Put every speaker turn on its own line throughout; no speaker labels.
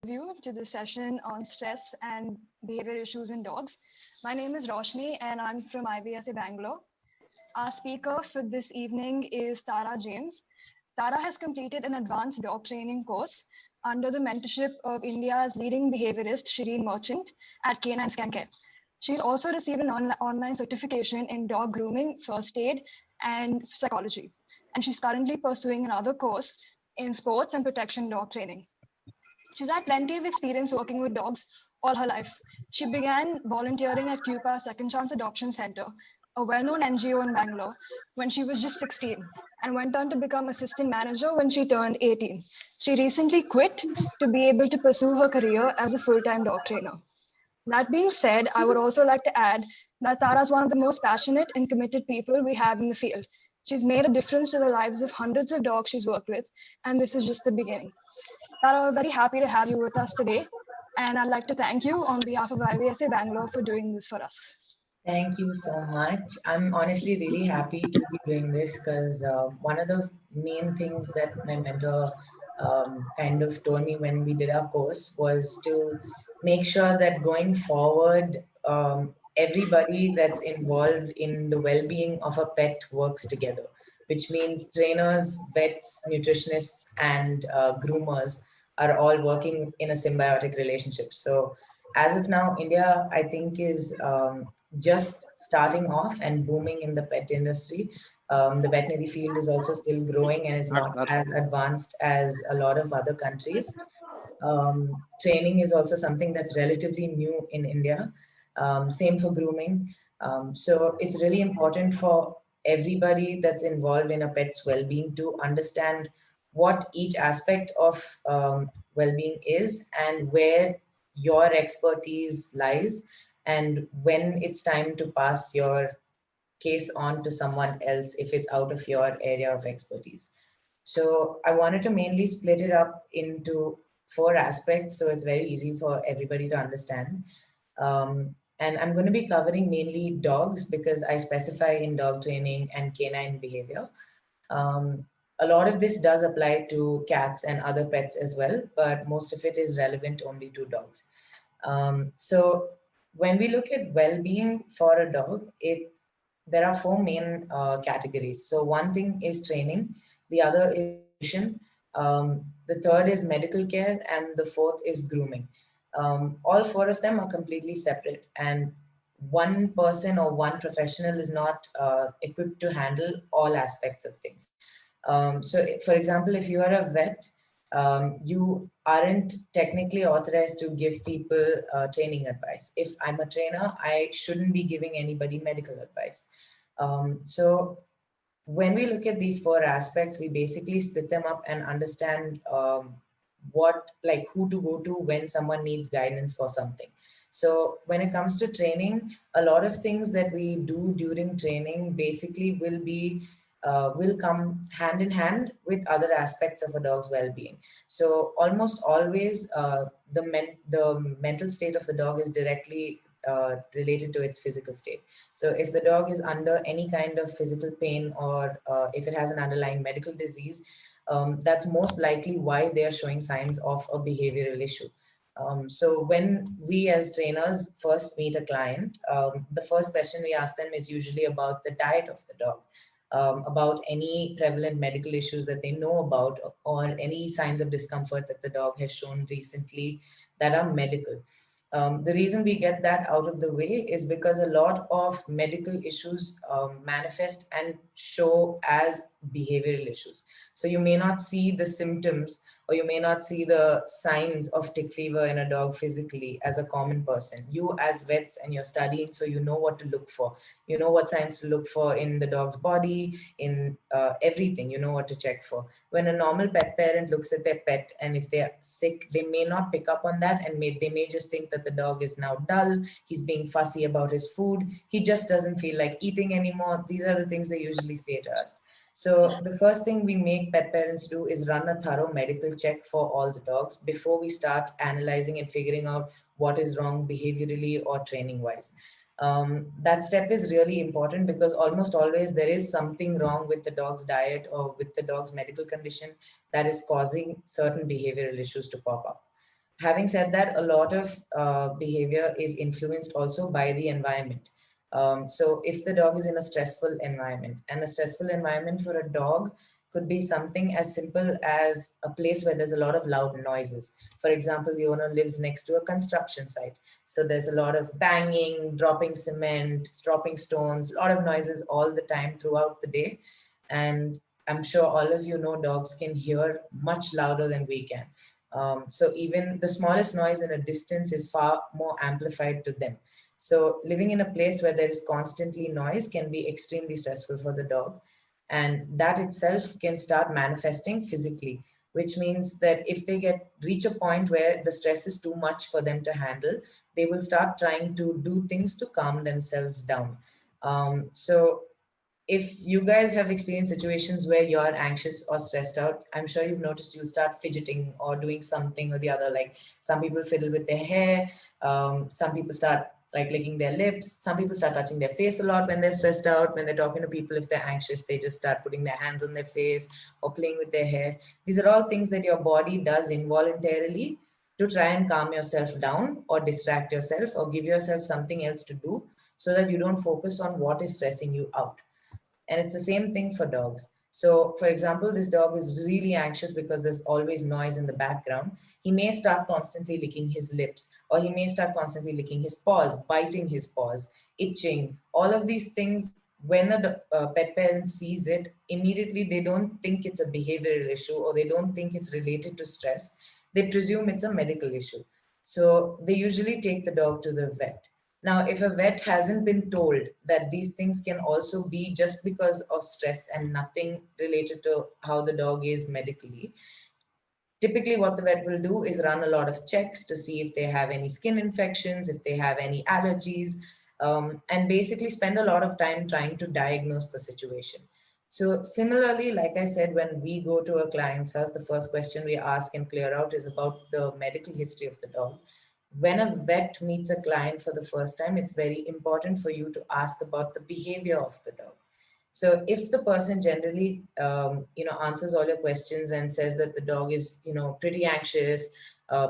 View to the session on stress and behavior issues in dogs. My name is Roshni and I'm from IVSA Bangalore. Our speaker for this evening is Tara James. Tara has completed an advanced dog training course under the mentorship of India's leading behaviorist Shireen Merchant at Canine Scan Care. She's also received an online certification in dog grooming, first aid, and psychology. And she's currently pursuing another course in sports and protection dog training. She's had plenty of experience working with dogs all her life. She began volunteering at CUPA Second Chance Adoption Center, a well-known NGO in Bangalore, when she was just 16 and went on to become assistant manager when she turned 18. She recently quit to be able to pursue her career as a full-time dog trainer. That being said, I would also like to add that Tara is one of the most passionate and committed people we have in the field. She's made a difference to the lives of hundreds of dogs she's worked with, and this is just the beginning. Tara, we're very happy to have you with us today, and I'd like to thank you on behalf of IVSA Bangalore for doing this for us.
Thank you so much. I'm honestly really happy to be doing this because one of the main things that my mentor kind of told me when we did our course was to make sure that going forward, everybody that's involved in the well being of a pet works together, which means trainers, vets, nutritionists, and groomers are all working in a symbiotic relationship. So, as of now, India, I think, is just starting off and booming in the pet industry. The veterinary field is also still growing and is not as advanced as a lot of other countries. Training is also something that's relatively new in India. Same for grooming. So it's really important for everybody that's involved in a pet's well-being to understand what each aspect of well-being is and where your expertise lies, and when it's time to pass your case on to someone else if it's out of your area of expertise. So I wanted to mainly split it up into four aspects so it's very easy for everybody to understand. And I'm going to be covering mainly dogs because I specify in dog training and canine behavior. Um, a lot of this does apply to cats and other pets as well, but most of it is relevant only to dogs. So when we look at well-being for a dog, there are four main categories. So one thing is training, the other is nutrition, the third is medical care, and the fourth is grooming. All four of them are completely separate, and one person or one professional is not equipped to handle all aspects of things. So, for example, if you are a vet, you aren't technically authorized to give people training advice. If I'm a trainer, I shouldn't be giving anybody medical advice. So when we look at these four aspects, we basically split them up and understand who to go to when someone needs guidance for something. So when it comes to training, a lot of things that we do during training basically will come hand in hand with other aspects of a dog's well-being. So almost always the mental state of the dog is directly related to its physical state. So if the dog is under any kind of physical pain or if it has an underlying medical disease, that's most likely why they are showing signs of a behavioral issue. So when we as trainers first meet a client, the first question we ask them is usually about the diet of the dog, about any prevalent medical issues that they know about, or any signs of discomfort that the dog has shown recently that are medical. The reason we get that out of the way is because a lot of medical issues manifest and show as behavioral issues. So you may not see the symptoms or you may not see the signs of tick fever in a dog physically as a common person. You as vets, and you're studying, so you know what to look for. You know what signs to look for in the dog's body, in everything, you know what to check for. When a normal pet parent looks at their pet and if they're sick, they may not pick up on that, and they may just think that the dog is now dull, he's being fussy about his food, he just doesn't feel like eating anymore. These are the things they usually say to us. So the first thing we make pet parents do is run a thorough medical check for all the dogs before we start analyzing and figuring out what is wrong behaviorally or training wise. That step is really important because almost always there is something wrong with the dog's diet or with the dog's medical condition that is causing certain behavioral issues to pop up. Having said that, a lot of behavior is influenced also by the environment. So if the dog is in a stressful environment, and a stressful environment for a dog could be something as simple as a place where there's a lot of loud noises. For example, the owner lives next to a construction site. So there's a lot of banging, dropping cement, dropping stones, a lot of noises all the time throughout the day. And I'm sure all of you know dogs can hear much louder than we can. So even the smallest noise in a distance is far more amplified to them. So living in a place where there is constantly noise can be extremely stressful for the dog. And that itself can start manifesting physically, which means that if they reach a point where the stress is too much for them to handle, they will start trying to do things to calm themselves down. So if you guys have experienced situations where you're anxious or stressed out, I'm sure you've noticed you'll start fidgeting or doing something or the other. Like some people fiddle with their hair, some people start like licking their lips, some people start touching their face a lot when they're stressed out. When they're talking to people, if they're anxious, they just start putting their hands on their face or playing with their hair. These are all things that your body does involuntarily to try and calm yourself down or distract yourself or give yourself something else to do so that you don't focus on what is stressing you out. And it's the same thing for dogs. So, for example, this dog is really anxious because there's always noise in the background. He may start constantly licking his lips, or he may start constantly licking his paws, biting his paws, itching. All of these things, when the pet parent sees it, immediately they don't think it's a behavioral issue or they don't think it's related to stress. They presume it's a medical issue. So, they usually take the dog to the vet. Now, if a vet hasn't been told that these things can also be just because of stress and nothing related to how the dog is medically, typically what the vet will do is run a lot of checks to see if they have any skin infections, if they have any allergies, and basically spend a lot of time trying to diagnose the situation. So similarly, like I said, when we go to a client's house, the first question we ask and clear out is about the medical history of the dog. When a vet meets a client for the first time, it's very important for you to ask about the behavior of the dog. So if the person generally, answers all your questions and says that the dog is, pretty anxious,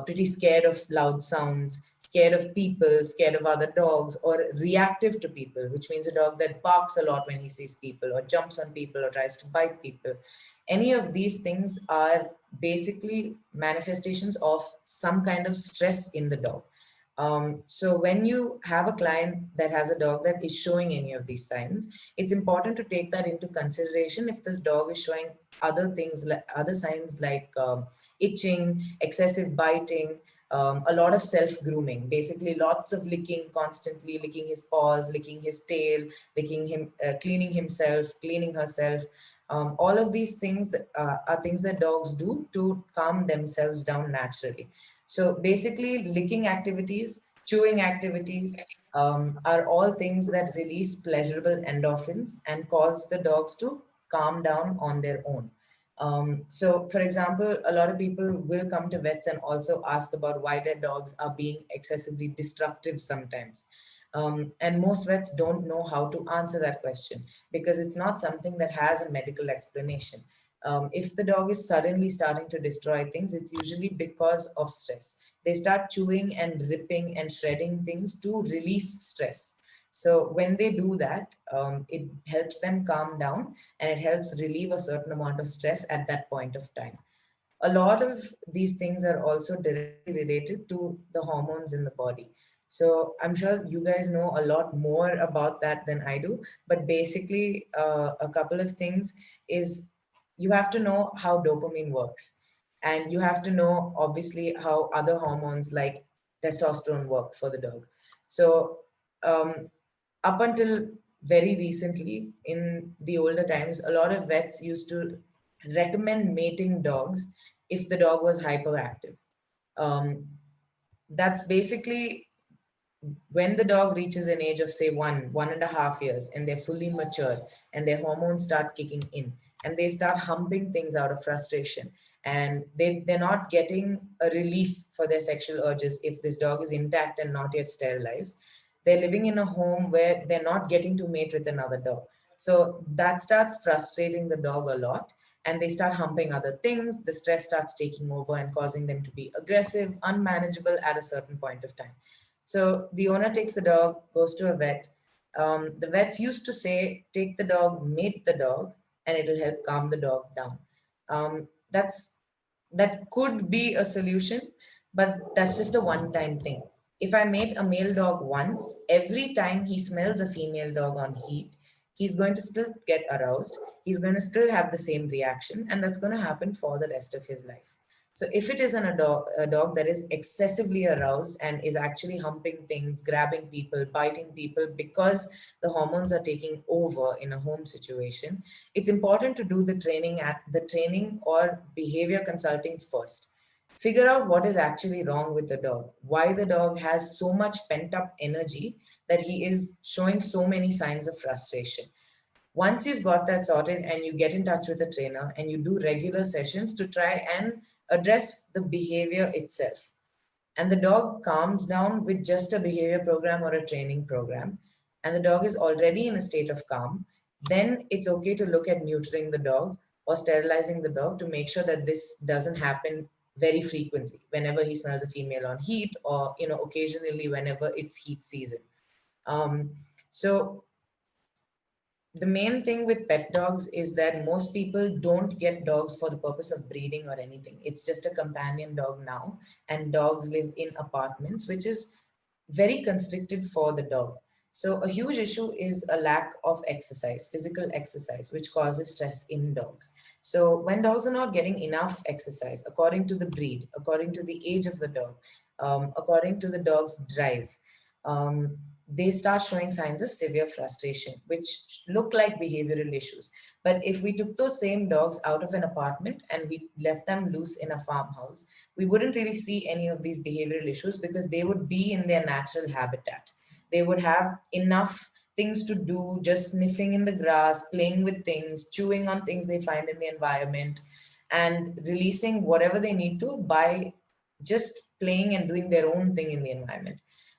pretty scared of loud sounds, scared of people, scared of other dogs, or reactive to people, which means a dog that barks a lot when he sees people, or jumps on people, or tries to bite people. Any of these things are basically manifestations of some kind of stress in the dog. So when you have a client that has a dog that is showing any of these signs, it's important to take that into consideration if this dog is showing other things, like other signs like itching, excessive biting, a lot of self-grooming, basically lots of licking, constantly licking his paws, licking his tail, licking him, cleaning himself, cleaning herself. All of these things that, are things that dogs do to calm themselves down naturally. So basically, licking activities, chewing activities are all things that release pleasurable endorphins and cause the dogs to calm down on their own. So, for example, a lot of people will come to vets and also ask about why their dogs are being excessively destructive sometimes. And most vets don't know how to answer that question because it's not something that has a medical explanation. If the dog is suddenly starting to destroy things, it's usually because of stress. They start chewing and ripping and shredding things to release stress. So when they do that, it helps them calm down and it helps relieve a certain amount of stress at that point of time. A lot of these things are also directly related to the hormones in the body. So I'm sure you guys know a lot more about that than I do. But basically, a couple of things is you have to know how dopamine works. And you have to know, obviously, how other hormones like testosterone work for the dog. So, up until very recently, in the older times, a lot of vets used to recommend mating dogs if the dog was hyperactive. Um, that's basically when the dog reaches an age of say 1.5 years and they're fully mature and their hormones start kicking in and they start humping things out of frustration and they're not getting a release for their sexual urges if this dog is intact and not yet sterilized. They're living in a home where they're not getting to mate with another dog, so that starts frustrating the dog a lot. and they start humping other things. The stress starts taking over and causing them to be aggressive, unmanageable at a certain point of time. So the owner takes the dog, goes to a vet. The vets used to say, take the dog, mate the dog, and it'll help calm the dog down. That could be a solution, but that's just a one-time thing. If I mate a male dog once, every time he smells a female dog on heat, he's going to still get aroused. He's going to still have the same reaction, and that's going to happen for the rest of his life. So if it is a dog that is excessively aroused and is actually humping things, grabbing people, biting people because the hormones are taking over in a home situation, it's important to do the training or behavior consulting first. Figure out what is actually wrong with the dog, why the dog has so much pent up energy that he is showing so many signs of frustration. Once you've got that sorted and you get in touch with the trainer and you do regular sessions to try and address the behavior itself, and the dog calms down with just a behavior program or a training program, and the dog is already in a state of calm, then it's okay to look at neutering the dog or sterilizing the dog to make sure that this doesn't happen very frequently whenever he smells a female on heat, or occasionally whenever it's heat season. So the main thing with pet dogs is that most people don't get dogs for the purpose of breeding or anything. It's just a companion dog now, and dogs live in apartments, which is very constricted for the dog. So a huge issue is a lack of exercise, physical exercise, which causes stress in dogs. So when dogs are not getting enough exercise, according to the breed, according to the age of the dog, according to the dog's drive, um, they start showing signs of severe frustration, which look like behavioral issues. But if we took those same dogs out of an apartment and we left them loose in a farmhouse, we wouldn't really see any of these behavioral issues because they would be in their natural habitat. They would have enough things to do, just sniffing in the grass, playing with things, chewing on things they find in the environment, and releasing whatever they need to by just playing and doing their own thing in the environment.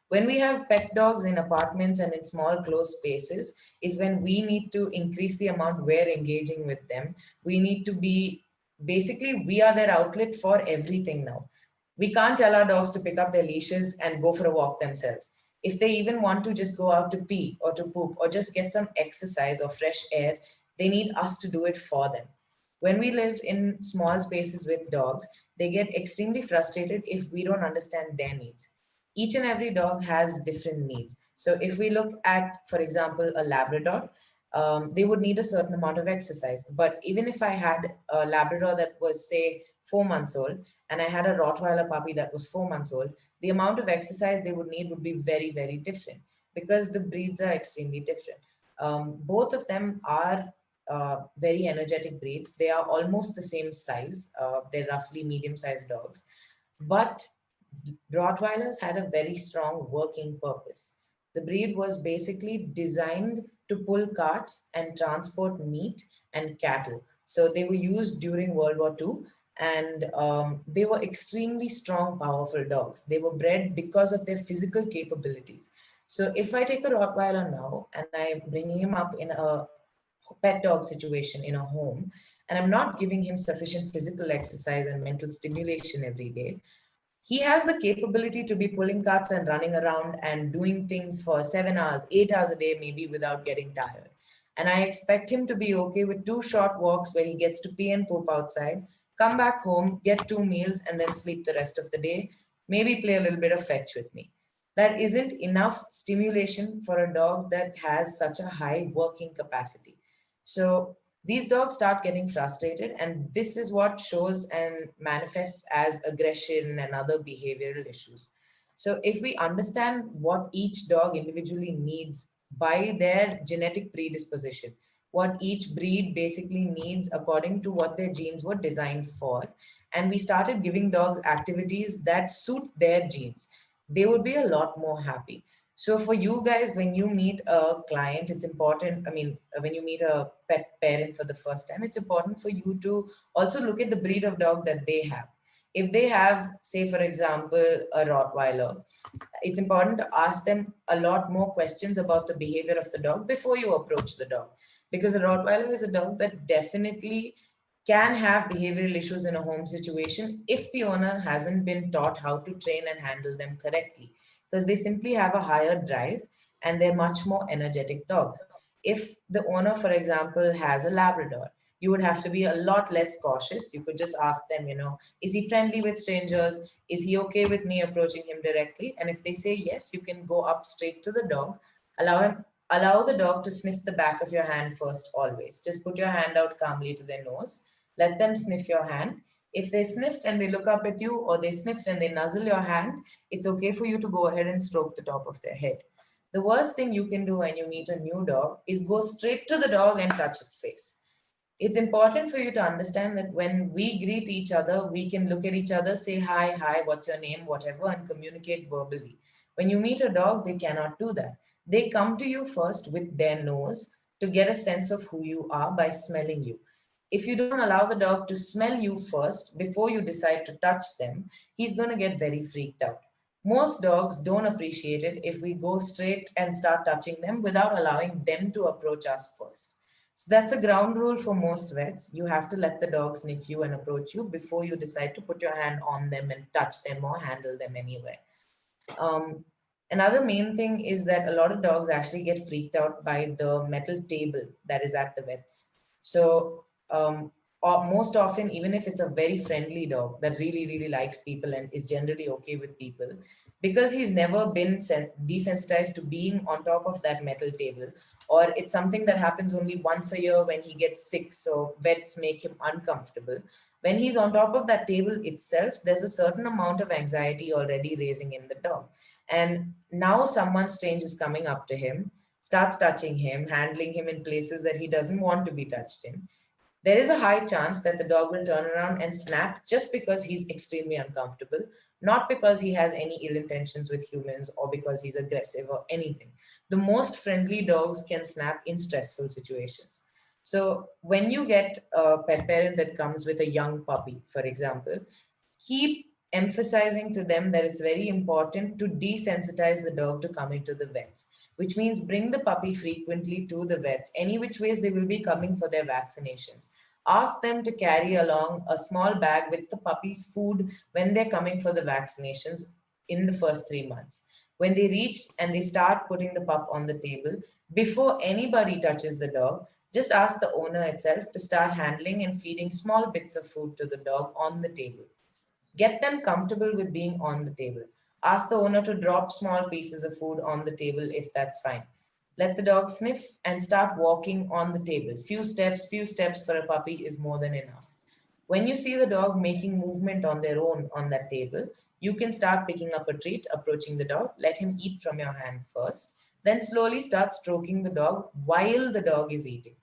When we have pet dogs in apartments and in small closed spaces is when we need to increase the amount we're engaging with them. We need to be, basically we are their outlet for everything now. We can't tell our dogs to pick up their leashes and go for a walk themselves. If they even want to just go out to pee or to poop or just get some exercise or fresh air, they need us to do it for them. When we live in small spaces with dogs, they get extremely frustrated if we don't understand their needs. Each and every dog has different needs. So if we look at, for example, a Labrador, they would need a certain amount of exercise. But even if I had a Labrador that was, say, 4 months old, and I had a Rottweiler puppy that was 4 months old, the amount of exercise they would need would be very, very different because the breeds are extremely different. Both of them are very energetic breeds. They are almost the same size. They're roughly medium-sized dogs. But Rottweilers had a very strong working purpose. The breed was basically designed to pull carts and transport meat and cattle. So they were used during World War II, and they were extremely strong, powerful dogs. They were bred because of their physical capabilities. So if I take a Rottweiler now and I'm bringing him up in a pet dog situation in a home, and I'm not giving him sufficient physical exercise and mental stimulation every day, he has the capability to be pulling carts and running around and doing things for 7 hours, 8 hours a day, maybe without getting tired. And I expect him to be okay with 2 short walks where he gets to pee and poop outside, come back home, get 2 meals, and then sleep the rest of the day, maybe play a little bit of fetch with me. That isn't enough stimulation for a dog that has such a high working capacity. So these dogs start getting frustrated, and this is what shows and manifests as aggression and other behavioral issues. So if we understand what each dog individually needs by their genetic predisposition, what each breed basically needs according to what their genes were designed for, and we started giving dogs activities that suit their genes, they would be a lot more happy. So for you guys, when you meet a client, it's important. I mean, when you meet a pet parent for the first time, it's important for you to also look at the breed of dog that they have. If they have, say, for example, a Rottweiler, it's important to ask them a lot more questions about the behavior of the dog before you approach the dog. Because a Rottweiler is a dog that definitely can have behavioral issues in a home situation if the owner hasn't been taught how to train and handle them correctly, because they simply have a higher drive and they're much more energetic dogs. If the owner, for example, has a Labrador, you would have to be a lot less cautious. You could just ask them, is he friendly with strangers? Is he okay with me approaching him directly? And if they say yes, you can go up straight to the dog, allow him, allow the dog to sniff the back of your hand first, always. Just put your hand out calmly to their nose, let them sniff your hand. If they sniffed and they look up at you, or they sniffed and they nuzzle your hand, it's okay for you to go ahead and stroke the top of their head. The worst thing you can do when you meet a new dog is go straight to the dog and touch its face. It's important for you to understand that when we greet each other, we can look at each other, say hi, hi, what's your name, whatever, and communicate verbally. When you meet a dog, they cannot do that. They come to you first with their nose to get a sense of who you are by smelling you. If you don't allow the dog to smell you first before you decide to touch them, he's going to get very freaked out. Most dogs don't appreciate it if we go straight and start touching them without allowing them to approach us first. So that's a ground rule for most vets. You have to let the dog sniff you and approach you before you decide to put your hand on them and touch them or handle them anywhere. Um, Another main thing is that a lot of dogs actually get freaked out by the metal table that is at the vets. So, most often, even if it's a very friendly dog that really, really likes people and is generally okay with people, because he's never been desensitized to being on top of that metal table, or it's something that happens only once a year when he gets sick, so vets make him uncomfortable. When he's on top of that table itself, there's a certain amount of anxiety already raising in the dog. And now someone strange is coming up to him, starts touching him, handling him in places that he doesn't want to be touched in. There is a high chance that the dog will turn around and snap just because he's extremely uncomfortable, not because he has any ill intentions with humans or because he's aggressive or anything. The most friendly dogs can snap in stressful situations. So, when you get a pet parent that comes with a young puppy, for example, keep emphasizing to them that it's very important to desensitize the dog to coming to the vets, which means bring the puppy frequently to the vets. Any which ways they will be coming for their vaccinations. Ask them to carry along a small bag with the puppy's food when they're coming for the vaccinations in the first 3 months. When they reach and they start putting the pup on the table, before anybody touches the dog, just ask the owner itself to start handling and feeding small bits of food to the dog on the table. Get them comfortable with being on the table. Ask the owner to drop small pieces of food on the table if that's fine. Let the dog sniff and start walking on the table. Few steps for a puppy is more than enough. When you see the dog making movement on their own on that table, you can start picking up a treat, approaching the dog, let him eat from your hand first, then slowly start stroking the dog while the dog is eating.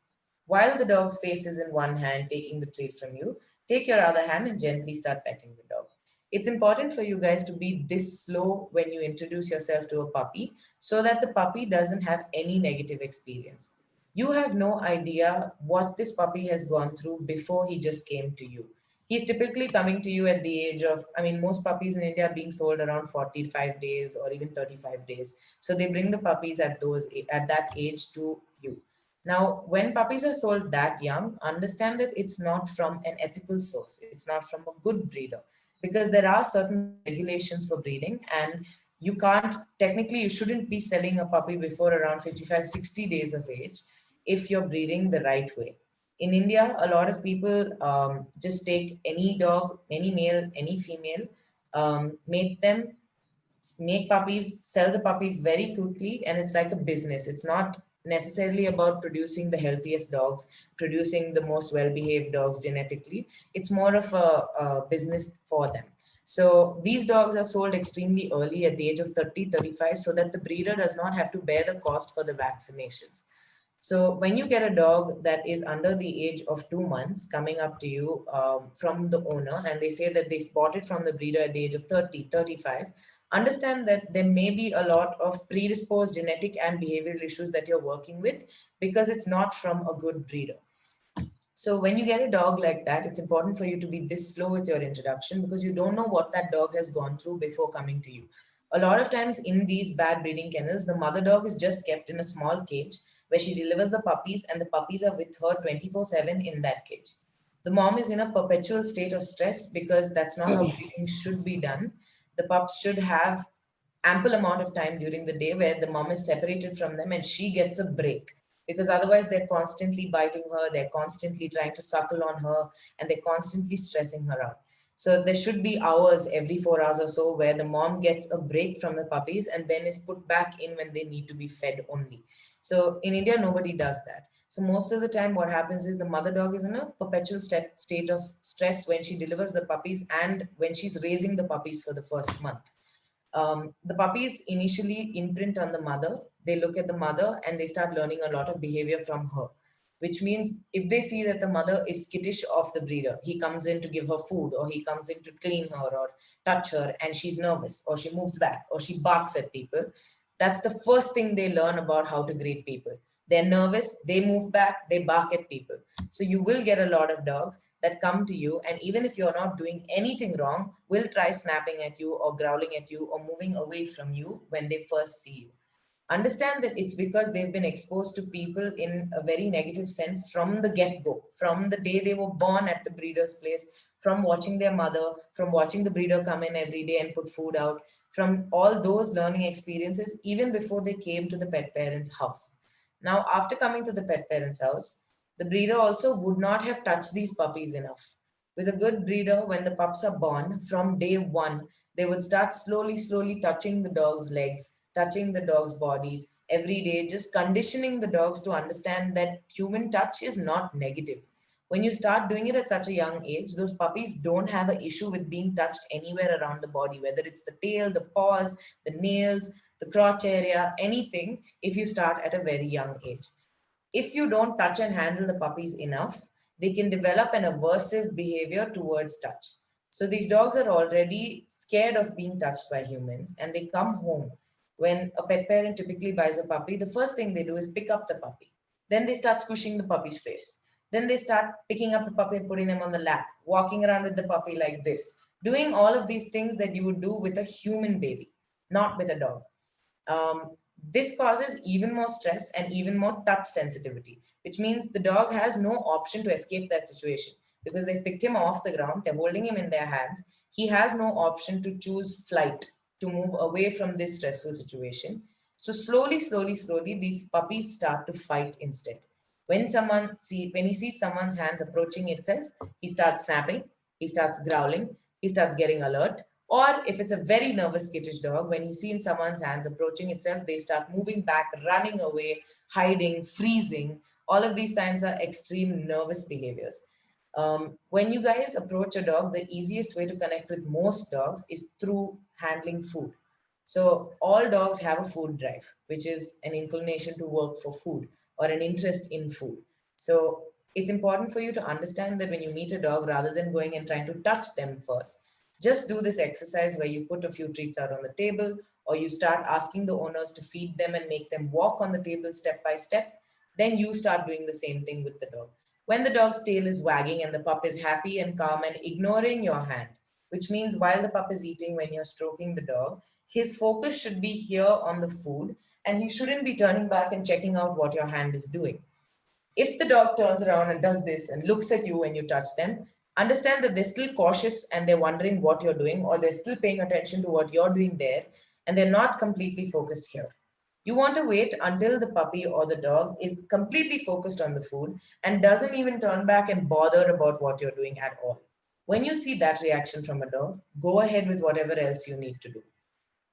While the dog's face is in one hand, taking the treat from you, take your other hand and gently start petting the dog. It's important for you guys to be this slow when you introduce yourself to a puppy so that the puppy doesn't have any negative experience. You have no idea what this puppy has gone through before he just came to you. He's typically coming to you at the age of, I mean, most puppies in India are being sold around 45 days or even 35 days. So they bring the puppies at that age to you. Now, when puppies are sold that young, understand that it's not from an ethical source. It's not from a good breeder because there are certain regulations for breeding, and you can't, technically, you shouldn't be selling a puppy before around 55, 60 days of age if you're breeding the right way. In India, a lot of people just take any dog, any male, any female, make puppies, sell the puppies very quickly, and it's like a business. It's not necessarily about producing the healthiest dogs, producing the most well-behaved dogs genetically. It's more of a business for them. So these dogs are sold extremely early at the age of 30, 35, so that the breeder does not have to bear the cost for the vaccinations. So when you get a dog that is under the age of 2 months coming up to you from the owner, and they say that they bought it from the breeder at the age of 30, 35, understand that there may be a lot of predisposed genetic and behavioral issues that you're working with because it's not from a good breeder. So when you get a dog like that, it's important for you to be this slow with your introduction because you don't know what that dog has gone through before coming to you. A lot of times in these bad breeding kennels, the mother dog is just kept in a small cage where she delivers the puppies and the puppies are with her 24/7 in that cage. The mom is in a perpetual state of stress because that's not how breeding should be done. The pups should have ample amount of time during the day where the mom is separated from them and she gets a break, because otherwise they're constantly biting her, they're constantly trying to suckle on her, and they're constantly stressing her out. So there should be hours every 4 hours or so where the mom gets a break from the puppies and then is put back in when they need to be fed only. So in India, nobody does that. So most of the time, what happens is the mother dog is in a perpetual state of stress when she delivers the puppies and when she's raising the puppies for the first month. The puppies initially imprint on the mother. They look at the mother and they start learning a lot of behavior from her, which means if they see that the mother is skittish of the breeder, he comes in to give her food or he comes in to clean her or touch her and she's nervous or she moves back or she barks at people, that's the first thing they learn about how to greet people. They're nervous, they move back, they bark at people. So you will get a lot of dogs that come to you, and even if you're not doing anything wrong, will try snapping at you or growling at you or moving away from you when they first see you. Understand that it's because they've been exposed to people in a very negative sense from the get-go, from the day they were born at the breeder's place, from watching their mother, from watching the breeder come in every day and put food out, from all those learning experiences even before they came to the pet parent's house. Now, after coming to the pet parent's house, the breeder also would not have touched these puppies enough. With a good breeder, when the pups are born, from day one, they would start slowly touching the dog's legs, touching the dog's bodies every day, just conditioning the dogs to understand that human touch is not negative. When you start doing it at such a young age, those puppies don't have an issue with being touched anywhere around the body, whether it's the tail, the paws, the nails, the crotch area, anything, if you start at a very young age. If you don't touch and handle the puppies enough, they can develop an aversive behavior towards touch. So these dogs are already scared of being touched by humans and they come home. When a pet parent typically buys a puppy, the first thing they do is pick up the puppy. Then they start squishing the puppy's face. Then they start picking up the puppy and putting them on the lap, walking around with the puppy like this, doing all of these things that you would do with a human baby, not with a dog. um, this causes even more stress and even more touch sensitivity, which means the dog has no option to escape that situation because they've picked him off the ground, they're holding him in their hands. He has no option to choose flight, to move away from this stressful situation. So slowly, these puppies start to fight instead. When he sees someone's hands approaching itself, he starts snapping, he starts growling, he starts getting alert. Or if it's a very nervous, skittish dog, when he sees someone's hands approaching itself, they start moving back, running away, hiding, freezing. All of these signs are extreme nervous behaviors. When you guys approach a dog, the easiest way to connect with most dogs is through handling food. So all dogs have a food drive, which is an inclination to work for food or an interest in food. So it's important for you to understand that when you meet a dog, rather than going and trying to touch them first, just do this exercise where you put a few treats out on the table, or you start asking the owners to feed them and make them walk on the table step by step. Then you start doing the same thing with the dog. When the dog's tail is wagging and the pup is happy and calm and ignoring your hand, which means while the pup is eating, when you're stroking the dog, his focus should be here on the food and he shouldn't be turning back and checking out what your hand is doing. If the dog turns around and does this and looks at you when you touch them, understand that they're still cautious and they're wondering what you're doing, or they're still paying attention to what you're doing there, and they're not completely focused here. You want to wait until the puppy or the dog is completely focused on the food and doesn't even turn back and bother about what you're doing at all. When you see that reaction from a dog, go ahead with whatever else you need to do.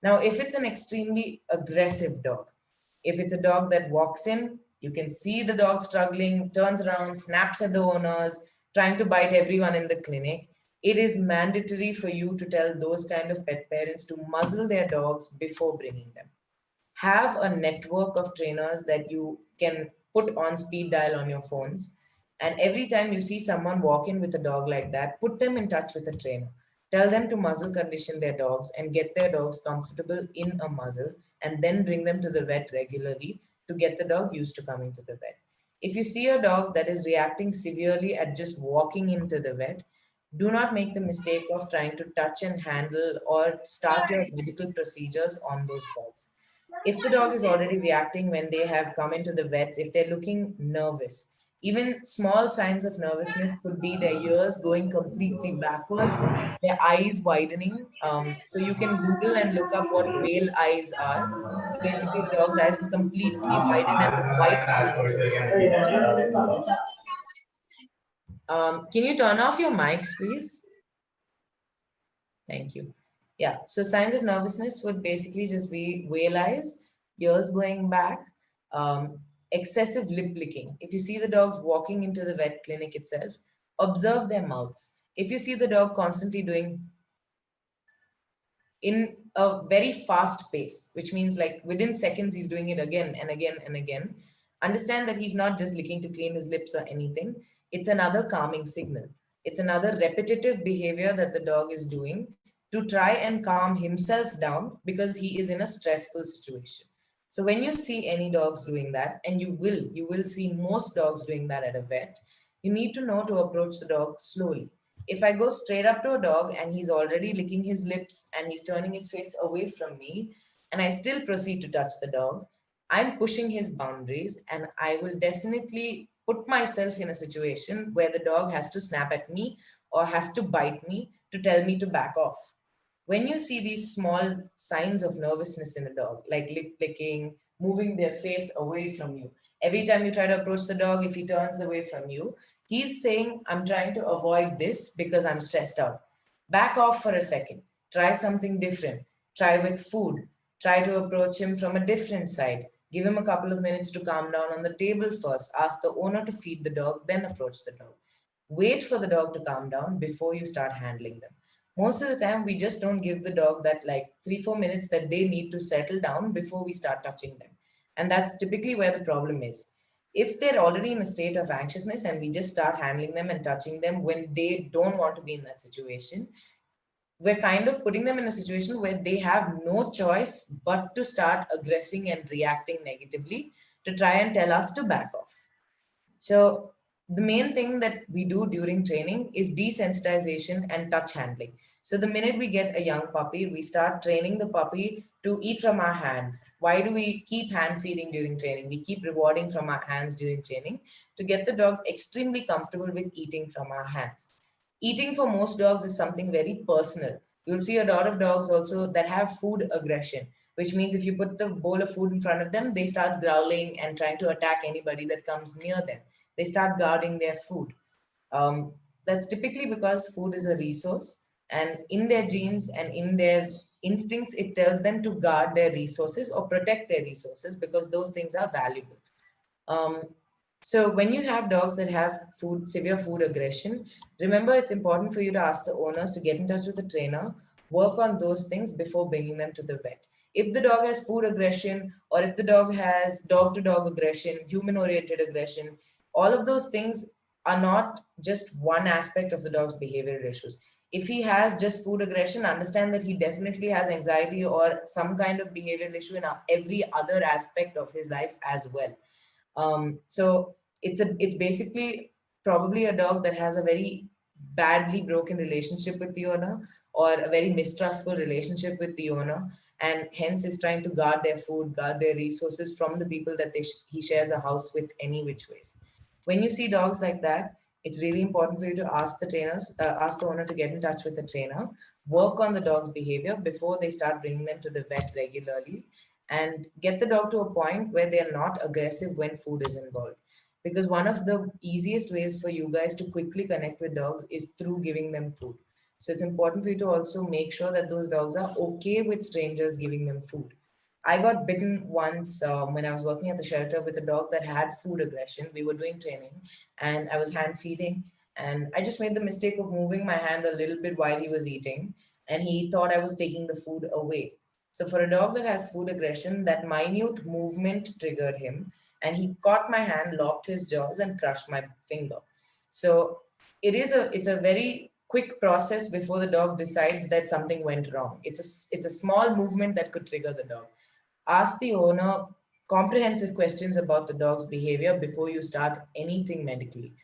Now, if it's an extremely aggressive dog, if it's a dog that walks in, you can see the dog struggling, turns around, snaps at the owners, trying to bite everyone in the clinic, it is mandatory for you to tell those kind of pet parents to muzzle their dogs before bringing them. Have a network of trainers that you can put on speed dial on your phones. And every time you see someone walk in with a dog like that, put them in touch with a trainer. Tell them to muzzle condition their dogs and get their dogs comfortable in a muzzle, and then bring them to the vet regularly to get the dog used to coming to the vet. If you see a dog that is reacting severely at just walking into the vet, do not make the mistake of trying to touch and handle or start your medical procedures on those dogs. If the dog is already reacting when they have come into the vets, if they're looking nervous, Even small signs of nervousness could be their ears going completely backwards, their eyes widening. So you can Google and look up what whale eyes are. So basically, the dog's eyes will completely widen and the white pupil. Can you turn off your mics, please? Thank you. Yeah, so signs of nervousness would basically just be whale eyes, ears going back, um, excessive lip licking. If you see the dogs walking into the vet clinic itself, observe their mouths. If you see the dog constantly doing in a very fast pace, which means like within seconds he's doing it again and again and again, understand that he's not just licking to clean his lips or anything. It's another calming signal. It's another repetitive behavior that the dog is doing to try and calm himself down because he is in a stressful situation. So when you see any dogs doing that, and you will see most dogs doing that at a vet, you need to know to approach the dog slowly. If I go straight up to a dog and he's already licking his lips and he's turning his face away from me, and I still proceed to touch the dog, I'm pushing his boundaries, and I will definitely put myself in a situation where the dog has to snap at me or has to bite me to tell me to back off. When you see these small signs of nervousness in a dog, like lip licking, moving their face away from you, every time you try to approach the dog, if he turns away from you, he's saying, I'm trying to avoid this because I'm stressed out. Back off for a second. Try something different. Try with food. Try to approach him from a different side. Give him a couple of minutes to calm down on the table first. Ask the owner to feed the dog, then approach the dog. Wait for the dog to calm down before you start handling them. Most of the time, we just don't give the dog that like 3 4 minutes that they need to settle down before we start touching them. And that's typically where the problem is. If they're already in a state of anxiousness and we just start handling them and touching them when they don't want to be in that situation, we're kind of putting them in a situation where they have no choice but to start aggressing and reacting negatively to try and tell us to back off. So the main thing that we do during training is desensitization and touch handling. So the minute we get a young puppy, we start training the puppy to eat from our hands. Why do we keep hand feeding during training? We keep rewarding from our hands during training to get the dogs extremely comfortable with eating from our hands. Eating for most dogs is something very personal. You'll see a lot of dogs also that have food aggression, which means if you put the bowl of food in front of them, they start growling and trying to attack anybody that comes near them. They start guarding their food. Um, that's typically because food is a resource, and in their genes and in their instincts, it tells them to guard their resources or protect their resources because those things are valuable. Um, so when you have dogs that have severe food aggression, remember it's important for you to ask the owners to get in touch with the trainer, work on those things before bringing them to the vet. If the dog has food aggression, or if the dog has dog to dog aggression, human oriented aggression, all of those things are not just one aspect of the dog's behavioral issues. If he has just food aggression, understand that he definitely has anxiety or some kind of behavioral issue in every other aspect of his life as well. So it's basically probably a dog that has a very badly broken relationship with the owner or a very mistrustful relationship with the owner, and hence is trying to guard their food, guard their resources from the people that he shares a house with any which ways. When you see dogs like that, it's really important for you to ask the owner to get in touch with the trainer, work on the dog's behavior before they start bringing them to the vet regularly, and get the dog to a point where they are not aggressive when food is involved. Because one of the easiest ways for you guys to quickly connect with dogs is through giving them food. So it's important for you to also make sure that those dogs are okay with strangers giving them food. I got bitten once when I was working at the shelter with a dog that had food aggression. We were doing training and I was hand feeding, and I just made the mistake of moving my hand a little bit while he was eating, and he thought I was taking the food away. So for a dog that has food aggression, that minute movement triggered him, and he caught my hand, locked his jaws, and crushed my finger. So it's a very quick process before the dog decides that something went wrong. It's a small movement that could trigger the dog. Ask the owner comprehensive questions about the dog's behavior before you start anything medically.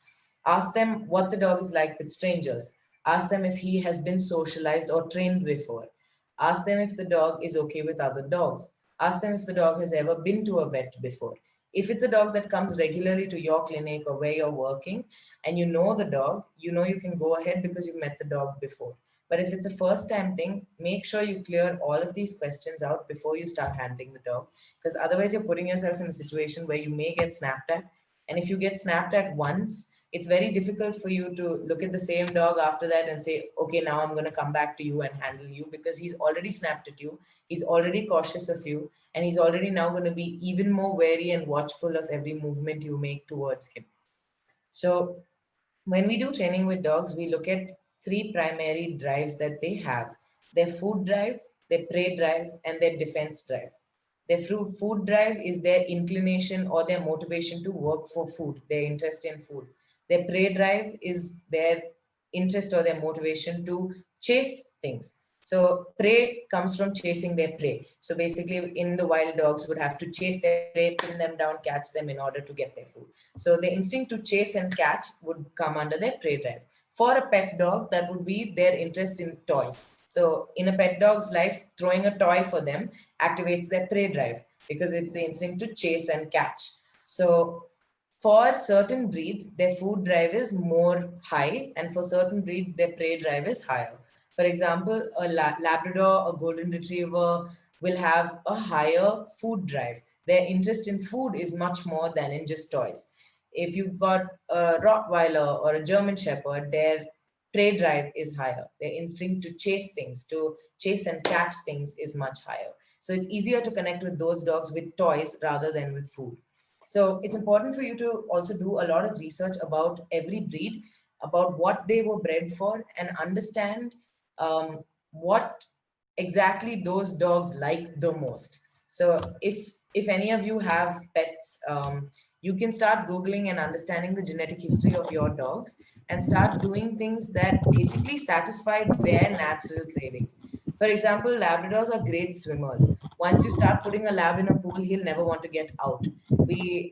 Ask them what the dog is like with strangers. Ask them if he has been socialized or trained before. Ask them if the dog is okay with other dogs. Ask them if the dog has ever been to a vet before. If it's a dog that comes regularly to your clinic or where you're working and you know the dog, you know you can go ahead because you've met the dog before. But if it's a first time thing, make sure you clear all of these questions out before you start handling the dog, because otherwise you're putting yourself in a situation where you may get snapped at. And if you get snapped at once, it's very difficult for you to look at the same dog after that and say, okay, now I'm going to come back to you and handle you, because he's already snapped at you. He's already cautious of you, and he's already now going to be even more wary and watchful of every movement you make towards him. So when we do training with dogs, we look at three primary drives that they have: their food drive, their prey drive, and their defense drive. Their food drive is their inclination or their motivation to work for food, their interest in food. Their prey drive is their interest or their motivation to chase things. So, prey comes from chasing their prey. So, basically, in the wild, dogs would have to chase their prey, pin them down, catch them in order to get their food. So, the instinct to chase and catch would come under their prey drive. For a pet dog, that would be their interest in toys. So, in a pet dog's life, throwing a toy for them activates their prey drive because it's the instinct to chase and catch. So, for certain breeds, their food drive is more high, and for certain breeds, their prey drive is higher. For example, a Labrador, a Golden Retriever will have a higher food drive. Their interest in food is much more than in just toys. If you've got a Rottweiler or a German Shepherd, their prey drive is higher. Their instinct to chase things, to chase and catch things is much higher. So it's easier to connect with those dogs with toys rather than with food. So it's important for you to also do a lot of research about every breed, about what they were bred for, and understand what exactly those dogs like the most. So if any of you have pets, you can start googling and understanding the genetic history of your dogs and start doing things that basically satisfy their natural cravings. For example, Labradors are great swimmers. Once you start putting a lab in a pool, he'll never want to get out. We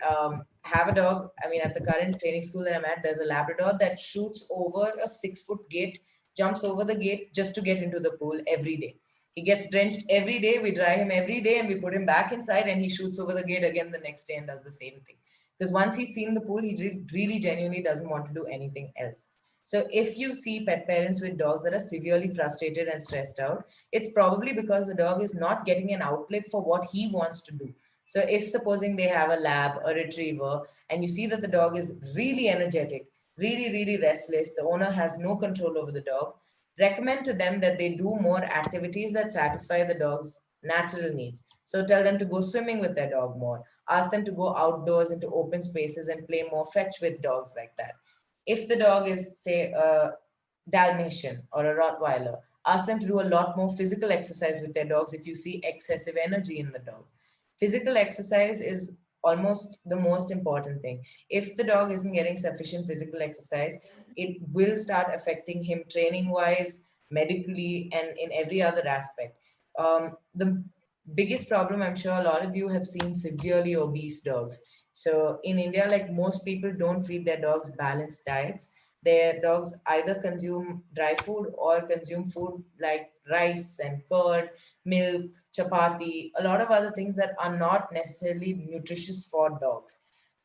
have a dog. I mean, at the current training school that I'm at, there's a Labrador that shoots over a 6 foot gate, jumps over the gate just to get into the pool every day. He gets drenched every day. We dry him every day and we put him back inside, and he shoots over the gate again the next day and does the same thing. Because once he's seen the pool, he really genuinely doesn't want to do anything else. So if you see pet parents with dogs that are severely frustrated and stressed out, it's probably because the dog is not getting an outlet for what he wants to do. So if supposing they have a lab, a retriever, and you see that the dog is really energetic, really restless, the owner has no control over the dog, recommend to them that they do more activities that satisfy the dog's natural needs. So tell them to go swimming with their dog more. Ask them to go outdoors into open spaces and play more fetch with dogs like that. If the dog is, say, a Dalmatian or a Rottweiler, ask them to do a lot more physical exercise with their dogs if you see excessive energy in the dog. Physical exercise is almost the most important thing. If the dog isn't getting sufficient physical exercise, it will start affecting him training wise, medically, and in every other aspect. The biggest problem, I'm sure a lot of you have seen severely obese dogs. So in India, like, most people don't feed their dogs balanced diets. Their dogs either consume dry food or consume food like rice and curd, milk, chapati, a lot of other things that are not necessarily nutritious for dogs.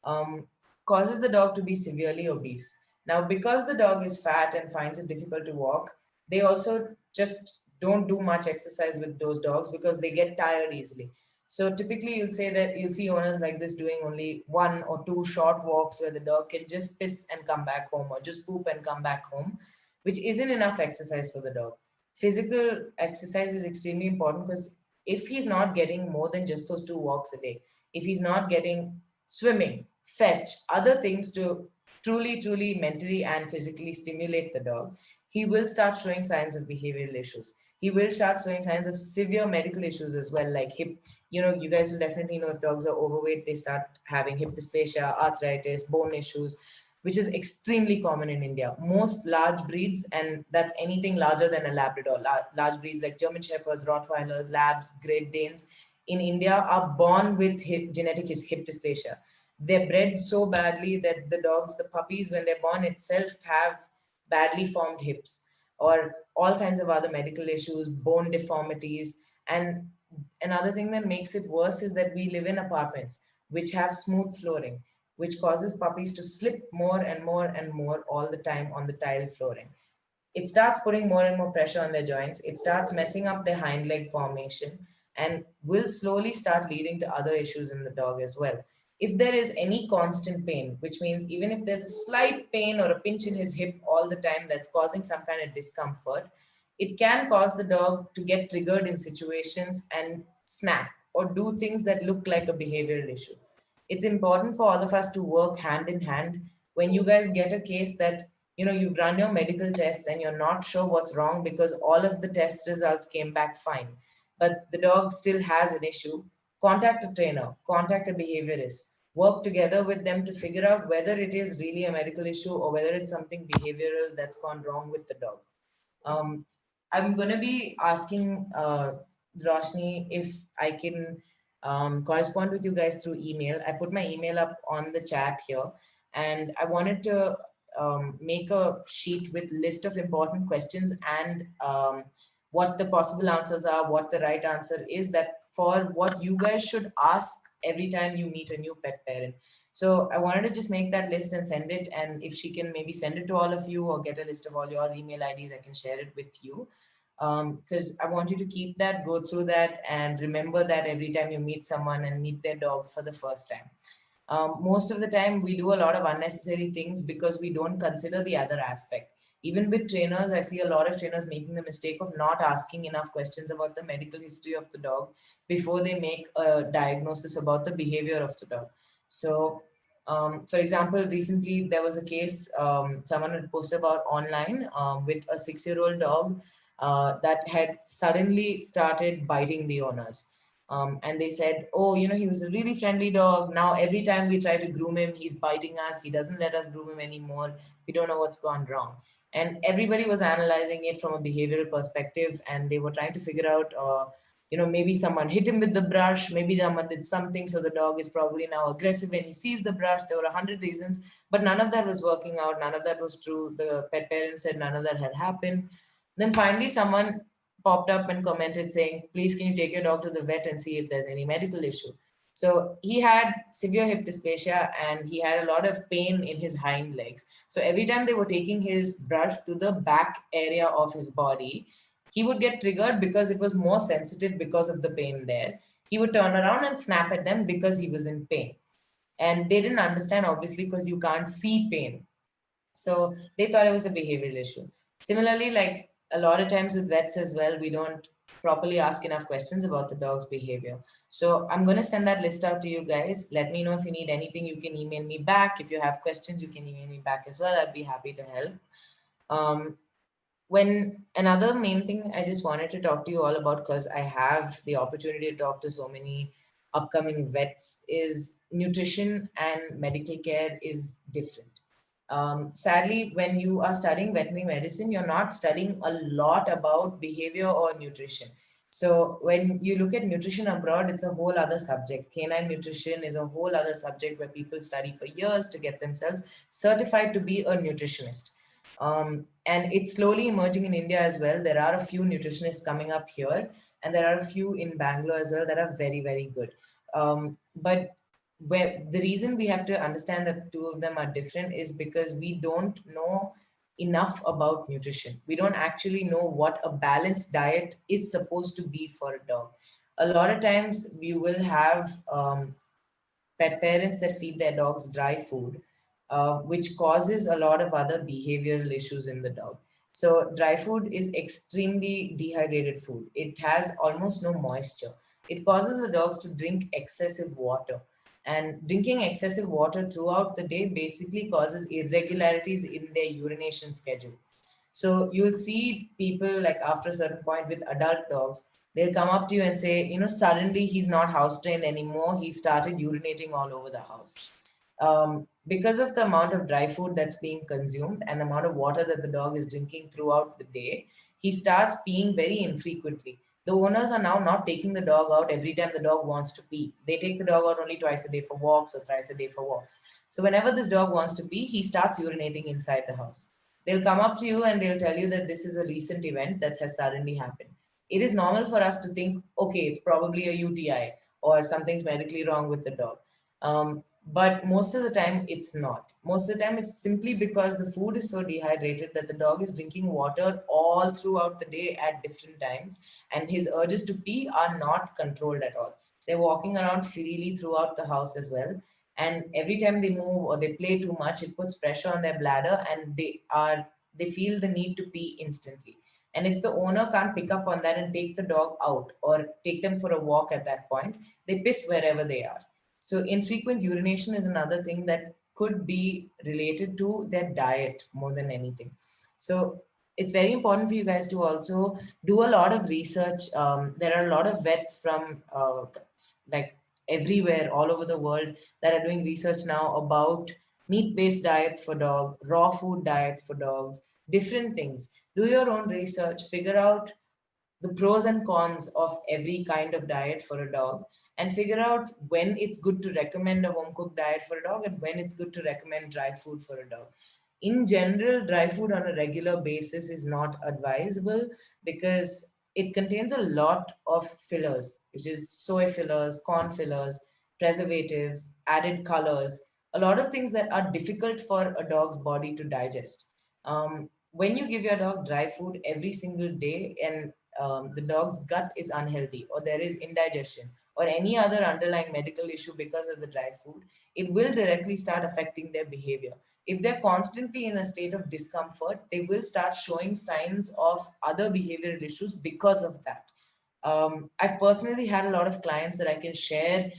Um, Causes the dog to be severely obese. Now, because the dog is fat and finds it difficult to walk, they also just don't do much exercise with those dogs because they get tired easily. So typically, you'll see owners like this doing only one or two short walks where the dog can just piss and come back home, or just poop and come back home, which isn't enough exercise for the dog. Physical exercise is extremely important, because if he's not getting more than just those two walks a day, if he's not getting swimming, fetch, other things to truly mentally and physically stimulate the dog, he will start showing signs of behavioral issues. He will start showing signs of severe medical issues as well, like hip. You guys will definitely know if dogs are overweight, they start having hip dysplasia, arthritis, bone issues, which is extremely common in India. Most large breeds, and that's anything larger than a Labrador, large breeds like German Shepherds, Rottweilers, Labs, Great Danes, in India are born with genetic hip dysplasia. They're bred so badly that the dogs, the puppies, when they're born itself, have badly formed hips, or all kinds of other medical issues, bone deformities. And another thing that makes it worse is that we live in apartments. which have smooth flooring, which causes puppies to slip more and more and more all the time on the tile flooring. It starts putting more and more pressure on their joints. It starts messing up their hind leg formation and will slowly start leading to other issues in the dog as well. If there is any constant pain, which means even if there's a slight pain or a pinch in his hip all the time that's causing some kind of discomfort, it can cause the dog to get triggered in situations and snap or do things that look like a behavioral issue. It's important for all of us to work hand in hand. When you guys get a case that you've run your medical tests and you're not sure what's wrong because all of the test results came back fine, but the dog still has an issue, contact a trainer, contact a behaviorist, work together with them to figure out whether it is really a medical issue or whether it's something behavioral that's gone wrong with the dog. um, I'm going to be asking Roshni if I can correspond with you guys through email. I put my email up on the chat here, and I wanted to make a sheet with list of important questions and what the possible answers are, what the right answer is, that for what you guys should ask every time you meet a new pet parent. So I wanted to just make that list and send it. And if she can maybe send it to all of you or get a list of all your email IDs, I can share it with you. Because I want you to keep that, go through that, and remember that every time you meet someone and meet their dog for the first time. Most of the time, we do a lot of unnecessary things because we don't consider the other aspect. Even with trainers, I see a lot of trainers making the mistake of not asking enough questions about the medical history of the dog before they make a diagnosis about the behavior of the dog. So, for example, recently there was a case someone had posted about online with a 6-year-old dog that had suddenly started biting the owners. And they said, oh, he was a really friendly dog. Now, every time we try to groom him, he's biting us. He doesn't let us groom him anymore. We don't know what's gone wrong. And everybody was analyzing it from a behavioral perspective, and they were trying to figure out, maybe someone hit him with the brush, maybe someone did something, so the dog is probably now aggressive when he sees the brush. There were 100 reasons, but none of that was working out. None of that was true. The pet parents said none of that had happened. Then finally, someone popped up and commented saying, please, can you take your dog to the vet and see if there's any medical issue? So he had severe hip dysplasia and he had a lot of pain in his hind legs. So every time they were taking his brush to the back area of his body, he would get triggered because it was more sensitive because of the pain there. He would turn around and snap at them because he was in pain. And they didn't understand, obviously, because you can't see pain. So they thought it was a behavioral issue. Similarly, like a lot of times with vets as well, we don't properly ask enough questions about the dog's behavior. So I'm going to send that list out to you guys. Let me know if you need anything. You can email me back. If you have questions, you can email me back as well. I'd be happy to help. When another main thing I just wanted to talk to you all about, because I have the opportunity to talk to so many upcoming vets, is nutrition and medical care is different. Sadly, when you are studying veterinary medicine, you're not studying a lot about behavior or nutrition. So when you look at nutrition abroad, it's a whole other subject. Canine nutrition is a whole other subject where people study for years to get themselves certified to be a nutritionist. And it's slowly emerging in India as well. There are a few nutritionists coming up here, and there are a few in Bangalore as well that are very, very good. But where the reason we have to understand that two of them are different is because we don't know enough about nutrition. We don't actually know what a balanced diet is supposed to be for a dog. A lot of times you will have pet parents that feed their dogs dry food, which causes a lot of other behavioral issues in the dog. So dry food is extremely dehydrated food. It has almost no moisture. It causes the dogs to drink excessive water. And drinking excessive water throughout the day basically causes irregularities in their urination schedule. So you'll see people like after a certain point with adult dogs, they'll come up to you and say, suddenly he's not house trained anymore. He started urinating all over the house. Because of the amount of dry food that's being consumed and the amount of water that the dog is drinking throughout the day, he starts peeing very infrequently. The owners are now not taking the dog out every time the dog wants to pee. They take the dog out only twice a day for walks or thrice a day for walks. So whenever this dog wants to pee, he starts urinating inside the house. They'll come up to you and they'll tell you that this is a recent event that has suddenly happened. It is normal for us to think, okay, it's probably a UTI or something's medically wrong with the dog. But most of the time it's not. Most of the time it's simply because the food is so dehydrated that the dog is drinking water all throughout the day at different times, and his urges to pee are not controlled at all. They're walking around freely throughout the house as well. And every time they move or they play too much, it puts pressure on their bladder, and they feel the need to pee instantly. And if the owner can't pick up on that and take the dog out or take them for a walk at that point, they piss wherever they are. So infrequent urination is another thing that could be related to their diet more than anything. So it's very important for you guys to also do a lot of research. There are a lot of vets from like everywhere, all over the world, that are doing research now about meat-based diets for dogs, raw food diets for dogs, different things. Do your own research, figure out the pros and cons of every kind of diet for a dog, and figure out when it's good to recommend a home cooked diet for a dog and when it's good to recommend dry food for a dog. In general, dry food on a regular basis is not advisable because it contains a lot of fillers, which is soy fillers, corn fillers, preservatives, added colors, a lot of things that are difficult for a dog's body to digest. When you give your dog dry food every single day and the dog's gut is unhealthy or there is indigestion or any other underlying medical issue because of the dry food, it will directly start affecting their behavior. If they're constantly in a state of discomfort, they will start showing signs of other behavioral issues because of that. I've personally had a lot of clients that I can share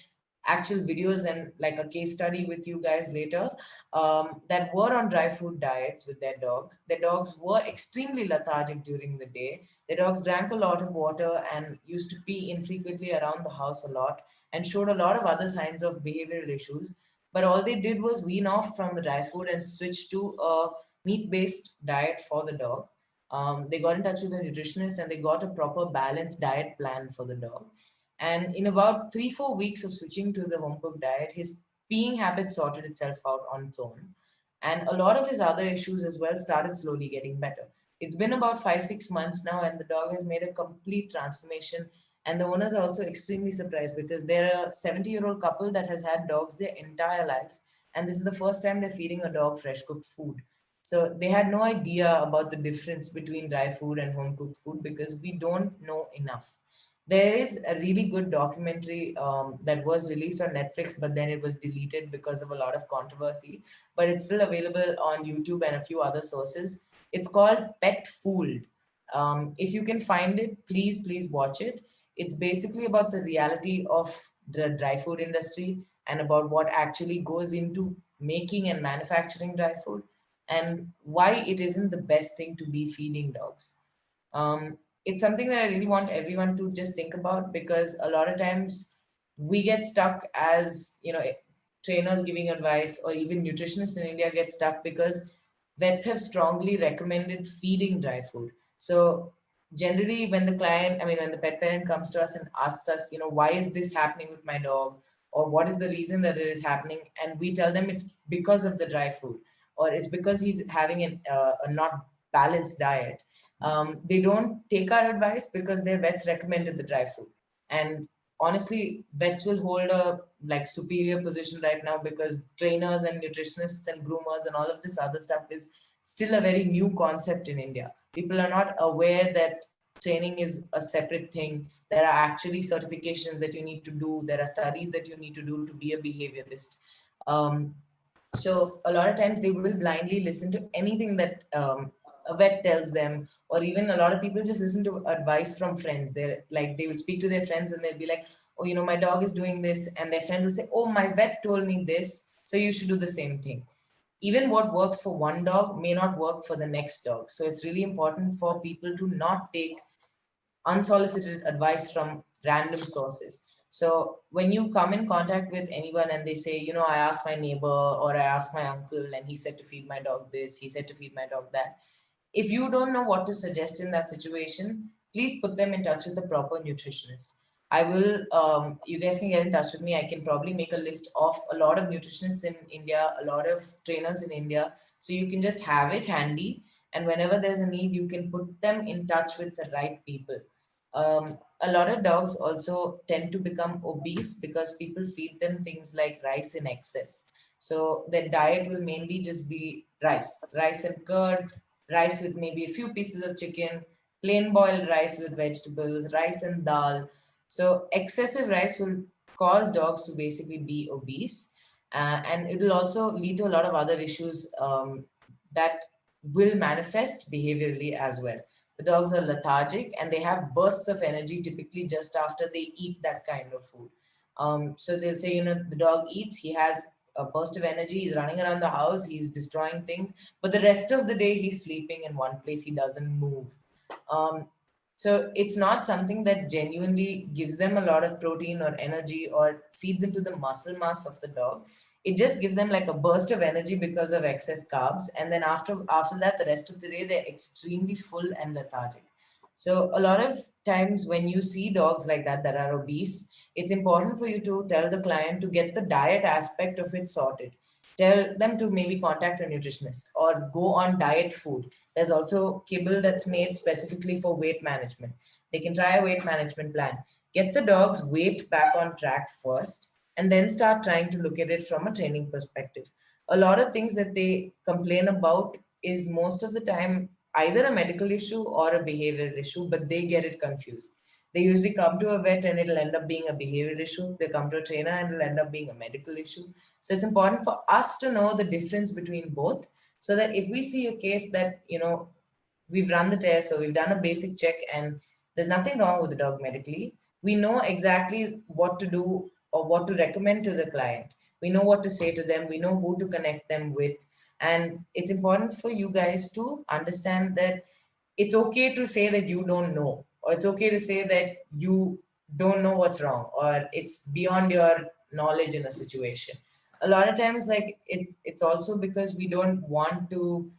actual videos and like a case study with you guys later, that were on dry food diets with their dogs. Their dogs were extremely lethargic during the day. Their dogs drank a lot of water and used to pee infrequently around the house a lot and showed a lot of other signs of behavioral issues. But all they did was wean off from the dry food and switch to a meat based diet for the dog. They got in touch with a nutritionist and they got a proper balanced diet plan for the dog. And in about 3-4 weeks of switching to the home cooked diet, his peeing habits sorted itself out on its own. And a lot of his other issues as well started slowly getting better. It's been about 5-6 months now, and the dog has made a complete transformation. And the owners are also extremely surprised because they're a 70-year-old couple that has had dogs their entire life. And this is the first time they're feeding a dog fresh cooked food. So they had no idea about the difference between dry food and home cooked food because we don't know enough. There is a really good documentary that was released on Netflix, but then it was deleted because of a lot of controversy. But it's still available on YouTube and a few other sources. It's called Pet Fooled. If you can find it, please watch it. It's basically about the reality of the dry food industry and about what actually goes into making and manufacturing dry food and why it isn't the best thing to be feeding dogs. It's something that I really want everyone to just think about because a lot of times we get stuck as, trainers giving advice or even nutritionists in India get stuck because vets have strongly recommended feeding dry food. So generally when the pet parent comes to us and asks us, why is this happening with my dog? Or what is the reason that it is happening? And we tell them it's because of the dry food or it's because he's having a not balanced diet. They don't take our advice because their vets recommended the dry food. And honestly, vets will hold a like superior position right now because trainers and nutritionists and groomers and all of this other stuff is still a very new concept in India. People are not aware that training is a separate thing. There are actually certifications that you need to do. There are studies that you need to do to be a behaviorist. Um, so a lot of times they will blindly listen to anything that a vet tells them, or even a lot of people just listen to advice from friends. They will speak to their friends and they'll be like, oh, my dog is doing this, and their friend will say, oh, my vet told me this, so you should do the same thing. Even what works for one dog may not work for the next dog. So it's really important for people to not take unsolicited advice from random sources. So when you come in contact with anyone and they say, I asked my neighbor or I asked my uncle and he said to feed my dog this, he said to feed my dog that. If you don't know what to suggest in that situation, please put them in touch with a proper nutritionist. You guys can get in touch with me. I can probably make a list of a lot of nutritionists in India, a lot of trainers in India. So you can just have it handy. And whenever there's a need, you can put them in touch with the right people. A lot of dogs also tend to become obese because people feed them things like rice in excess. So their diet will mainly just be rice and curd, rice with maybe a few pieces of chicken, plain boiled rice with vegetables, rice and dal. So excessive rice will cause dogs to basically be obese, and it will also lead to a lot of other issues that will manifest behaviorally as well. The dogs are lethargic and they have bursts of energy typically just after they eat that kind of food. So they'll say, the dog eats, he has a burst of energy, he's running around the house, he's destroying things, but the rest of the day he's sleeping in one place, he doesn't move. Um, so it's not something that genuinely gives them a lot of protein or energy or feeds into the muscle mass of the dog. It just gives them like a burst of energy because of excess carbs, and then after that, the rest of the day they're extremely full and lethargic. So a lot of times when you see dogs like that are obese, it's important for you to tell the client to get the diet aspect of it sorted. Tell them to maybe contact a nutritionist or go on diet food. There's also kibble that's made specifically for weight management. They can try a weight management plan. Get the dog's weight back on track first, and then start trying to look at it from a training perspective. A lot of things that they complain about is most of the time either a medical issue or a behavioral issue, but they get it confused. They usually come to a vet and it'll end up being a behavioral issue. They come to a trainer and it'll end up being a medical issue. So it's important for us to know the difference between both, so that if we see a case that, we've run the test or we've done a basic check and there's nothing wrong with the dog medically, we know exactly what to do or what to recommend to the client. We know what to say to them, we know who to connect them with. And it's important for you guys to understand that it's okay to say that you don't know, or it's okay to say that you don't know what's wrong, or it's beyond your knowledge in a situation. A lot of times, like, it's also because we don't want to,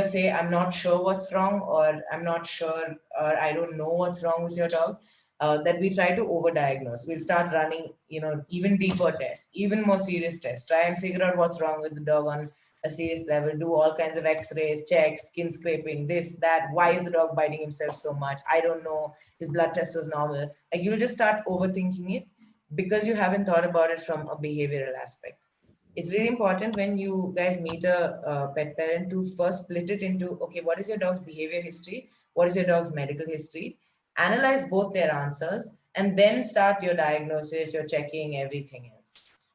say I'm not sure what's wrong, or I'm not sure, or I don't know what's wrong with your dog. That we try to overdiagnose. We'll start running, even deeper tests, even more serious tests, try and figure out what's wrong with the dog on a serious level, do all kinds of x-rays, checks, skin scraping, this, that. Why is the dog biting himself so much? I don't know. His blood test was normal. Like, you'll just start overthinking it because you haven't thought about it from a behavioral aspect. It's really important when you guys meet a pet parent to first split it into, okay, what is your dog's behavior history? What is your dog's medical history? Analyze both their answers and then start your diagnosis, your checking, everything else.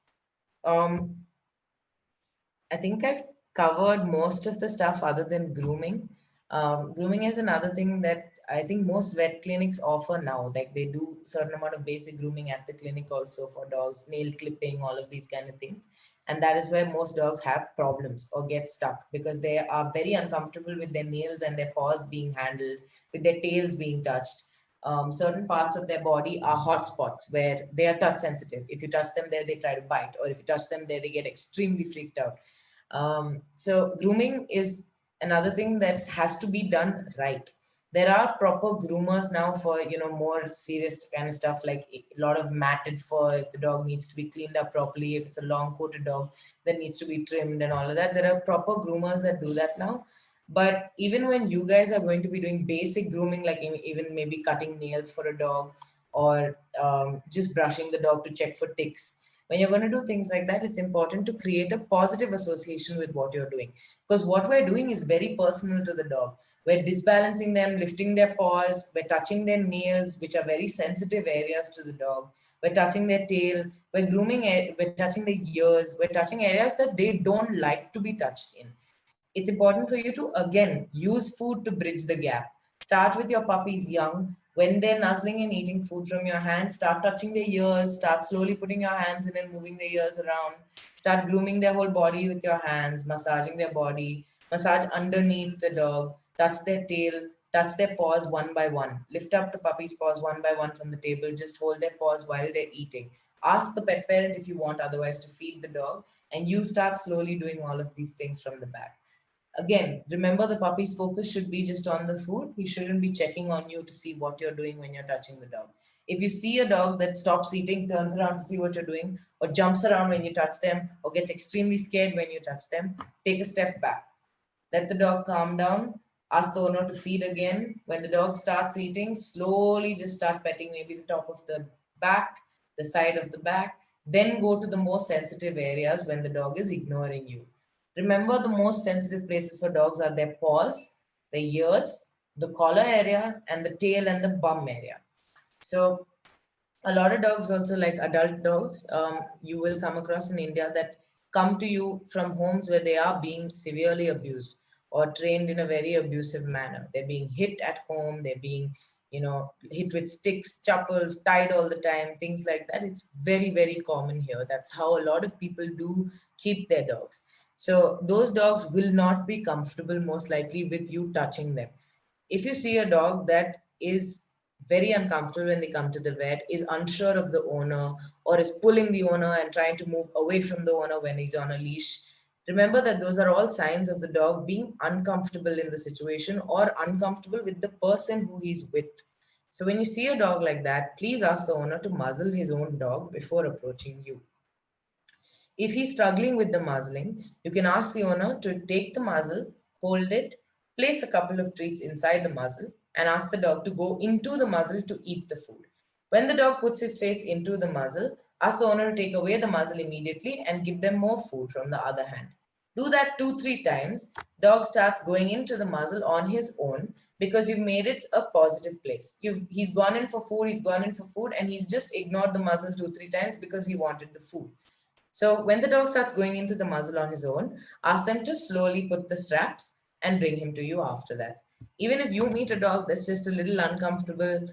I think I've covered most of the stuff other than grooming. Grooming is another thing that I think most vet clinics offer now. Like, they do certain amount of basic grooming at the clinic also for dogs, nail clipping, all of these kind of things. And that is where most dogs have problems or get stuck because they are very uncomfortable with their nails and their paws being handled, with their tails being touched. Certain parts of their body are hot spots where they are touch sensitive. If you touch them there, they try to bite, or if you touch them there, they get extremely freaked out. So grooming is another thing that has to be done right. There are proper groomers now for, more serious kind of stuff, like a lot of matted fur. If the dog needs to be cleaned up properly, if it's a long coated dog that needs to be trimmed and all of that, there are proper groomers that do that now. But even when you guys are going to be doing basic grooming, like even maybe cutting nails for a dog, or just brushing the dog to check for ticks, when you're going to do things like that, it's important to create a positive association with what you're doing, because what we're doing is very personal to the dog. We're disbalancing them, lifting their paws, we're touching their nails, which are very sensitive areas to the dog. We're touching their tail, we're grooming it, we're touching their ears, we're touching areas that they don't like to be touched in. It's important for you to, again, use food to bridge the gap. Start with your puppies young. When they're nuzzling and eating food from your hand, start touching their ears, start slowly putting your hands in and moving their ears around. Start grooming their whole body with your hands, massaging their body, massage underneath the dog, touch their tail, touch their paws one by one. Lift up the puppy's paws one by one from the table, just hold their paws while they're eating. Ask the pet parent if you want otherwise to feed the dog, and you start slowly doing all of these things from the back. Again, remember, the puppy's focus should be just on the food. He shouldn't be checking on you to see what you're doing when you're touching the dog. If you see a dog that stops eating, turns around to see what you're doing, or jumps around when you touch them, or gets extremely scared when you touch them, take a step back. Let the dog calm down. Ask the owner to feed again. When the dog starts eating, slowly just start petting maybe the top of the back, the side of the back, then go to the most sensitive areas when the dog is ignoring you. Remember, the most sensitive places for dogs are their paws, the ears, the collar area, and the tail and the bum area. So a lot of dogs also, like adult dogs, you will come across in India that come to you from homes where they are being severely abused or trained in a very abusive manner. They're being hit at home, they're being, hit with sticks, chappals, tied all the time, things like that. It's very, very common here. That's how a lot of people do keep their dogs. So those dogs will not be comfortable most likely with you touching them. If you see a dog that is very uncomfortable when they come to the vet, is unsure of the owner, or is pulling the owner and trying to move away from the owner when he's on a leash, remember that those are all signs of the dog being uncomfortable in the situation or uncomfortable with the person who he's with. So when you see a dog like that, please ask the owner to muzzle his own dog before approaching you. If he's struggling with the muzzling, you can ask the owner to take the muzzle, hold it, place a couple of treats inside the muzzle, and ask the dog to go into the muzzle to eat the food. When the dog puts his face into the muzzle, ask the owner to take away the muzzle immediately and give them more food from the other hand. Do that 2-3 times. Dog starts going into the muzzle on his own because you've made it a positive place. He's gone in for food, and he's just ignored the muzzle 2-3 times because he wanted the food. So when the dog starts going into the muzzle on his own, ask them to slowly put the straps and bring him to you after that. Even if you meet a dog that's just a little uncomfortable,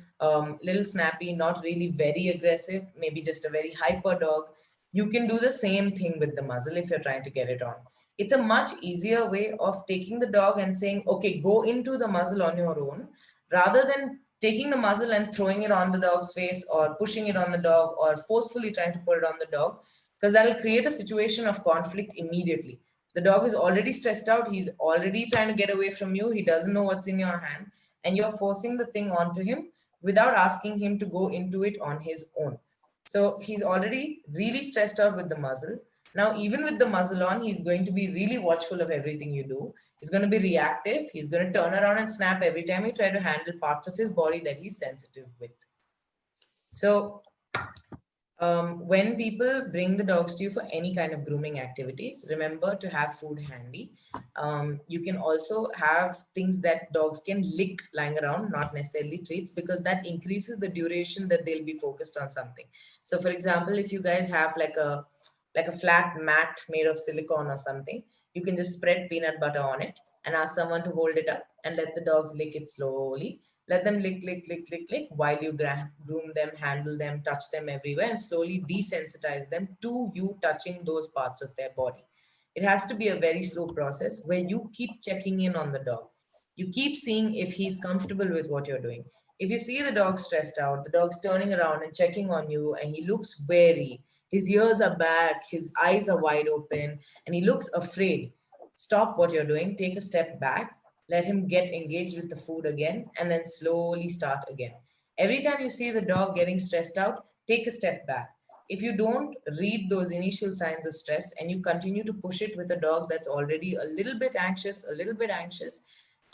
little snappy, not really very aggressive, maybe just a very hyper dog, you can do the same thing with the muzzle if you're trying to get it on. It's a much easier way of taking the dog and saying, okay, go into the muzzle on your own, rather than taking the muzzle and throwing it on the dog's face or pushing it on the dog or forcefully trying to put it on the dog, because that'll create a situation of conflict immediately. The dog is already stressed out, he's already trying to get away from you, he doesn't know what's in your hand, and you're forcing the thing onto him without asking him to go into it on his own. So he's already really stressed out with the muzzle. Now, even with the muzzle on, he's going to be really watchful of everything you do. He's going to be reactive. He's going to turn around and snap every time you try to handle parts of his body that he's sensitive with. So when people bring the dogs to you for any kind of grooming activities, remember to have food handy. You can also have things that dogs can lick lying around, not necessarily treats, because that increases the duration that they'll be focused on something. So for example, if you guys have like a flat mat made of silicone or something, you can just spread peanut butter on it and ask someone to hold it up and let the dogs lick it slowly. Let them lick, lick, lick, lick, lick while you groom them, handle them, touch them everywhere, and slowly desensitize them to you touching those parts of their body. It has to be a very slow process where you keep checking in on the dog. You keep seeing if he's comfortable with what you're doing. If you see the dog stressed out, the dog's turning around and checking on you, and he looks wary, his ears are back, his eyes are wide open, and he looks afraid, stop what you're doing, take a step back, let him get engaged with the food again, and then slowly start again. Every time you see the dog getting stressed out, take a step back. If you don't read those initial signs of stress and you continue to push it with a dog that's already a little bit anxious,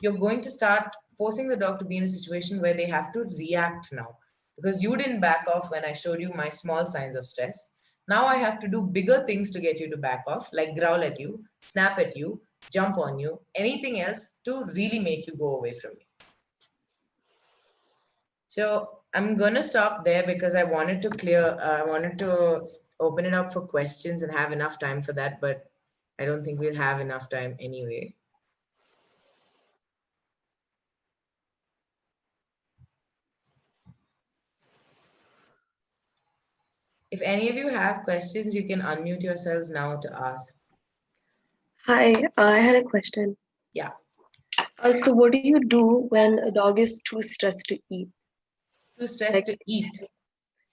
you're going to start forcing the dog to be in a situation where they have to react now. Because you didn't back off when I showed you my small signs of stress. Now I have to do bigger things to get you to back off, like growl at you, snap at you, jump on you, anything else to really make you go away from me. So I'm going to stop there because I wanted to open it up for questions and have enough time for that, but I don't think we'll have enough time anyway. If any of you have questions, you can unmute yourselves now to ask.
Hi, I had a question.
Yeah.
So what do you do when a dog is too stressed to eat?
Too stressed to eat?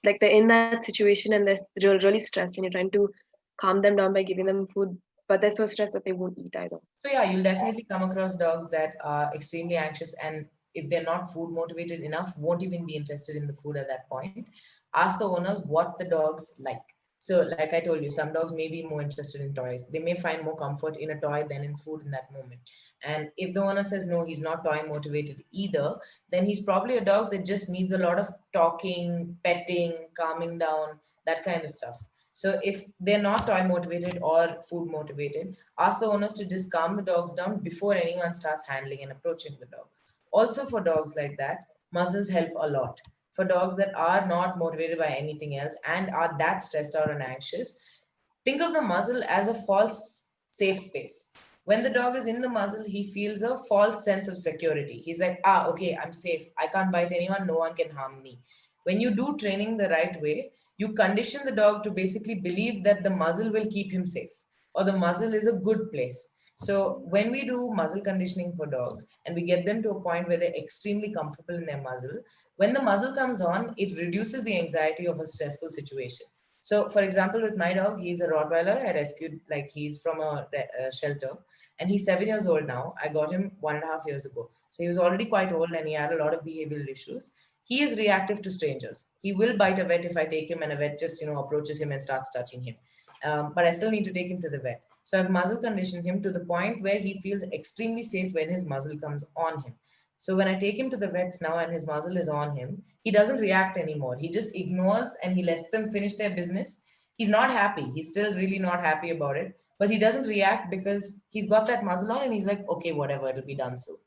Like they're in that situation and they're really stressed and you're trying to calm them down by giving them food, but they're so stressed that they won't eat either.
So yeah, you'll definitely come across dogs that are extremely anxious, and if they're not food motivated enough, won't even be interested in the food at that point. Ask the owners what the dogs like. So, like I told you, some dogs may be more interested in toys. They may find more comfort in a toy than in food in that moment. And if the owner says, no, he's not toy motivated either, then he's probably a dog that just needs a lot of talking, petting, calming down, that kind of stuff. So, if they're not toy motivated or food motivated, ask the owners to just calm the dogs down before anyone starts handling and approaching the dog. Also, for dogs like that, muzzles help a lot. For dogs that are not motivated by anything else and are that stressed out and anxious, think of the muzzle as a false safe space. When the dog is in the muzzle, he feels a false sense of security. He's like, okay, I'm safe. I can't bite anyone. No one can harm me. When you do training the right way, you condition the dog to basically believe that the muzzle will keep him safe or the muzzle is a good place. So when we do muzzle conditioning for dogs and we get them to a point where they're extremely comfortable in their muzzle, when the muzzle comes on, it reduces the anxiety of a stressful situation. So, for example, with my dog, he's a Rottweiler. I rescued, like, he's from a shelter, and he's 7 years old now. I got him 1.5 years ago. So, he was already quite old and he had a lot of behavioral issues. He is reactive to strangers. He will bite a vet if I take him and a vet just, approaches him and starts touching him. But I still need to take him to the vet. So, I've muzzle conditioned him to the point where he feels extremely safe when his muzzle comes on him. So when I take him to the vets now and his muzzle is on him, he doesn't react anymore. He just ignores and he lets them finish their business. He's not happy. He's still really not happy about it, but he doesn't react because he's got that muzzle on and he's like, okay, whatever, it'll be done soon.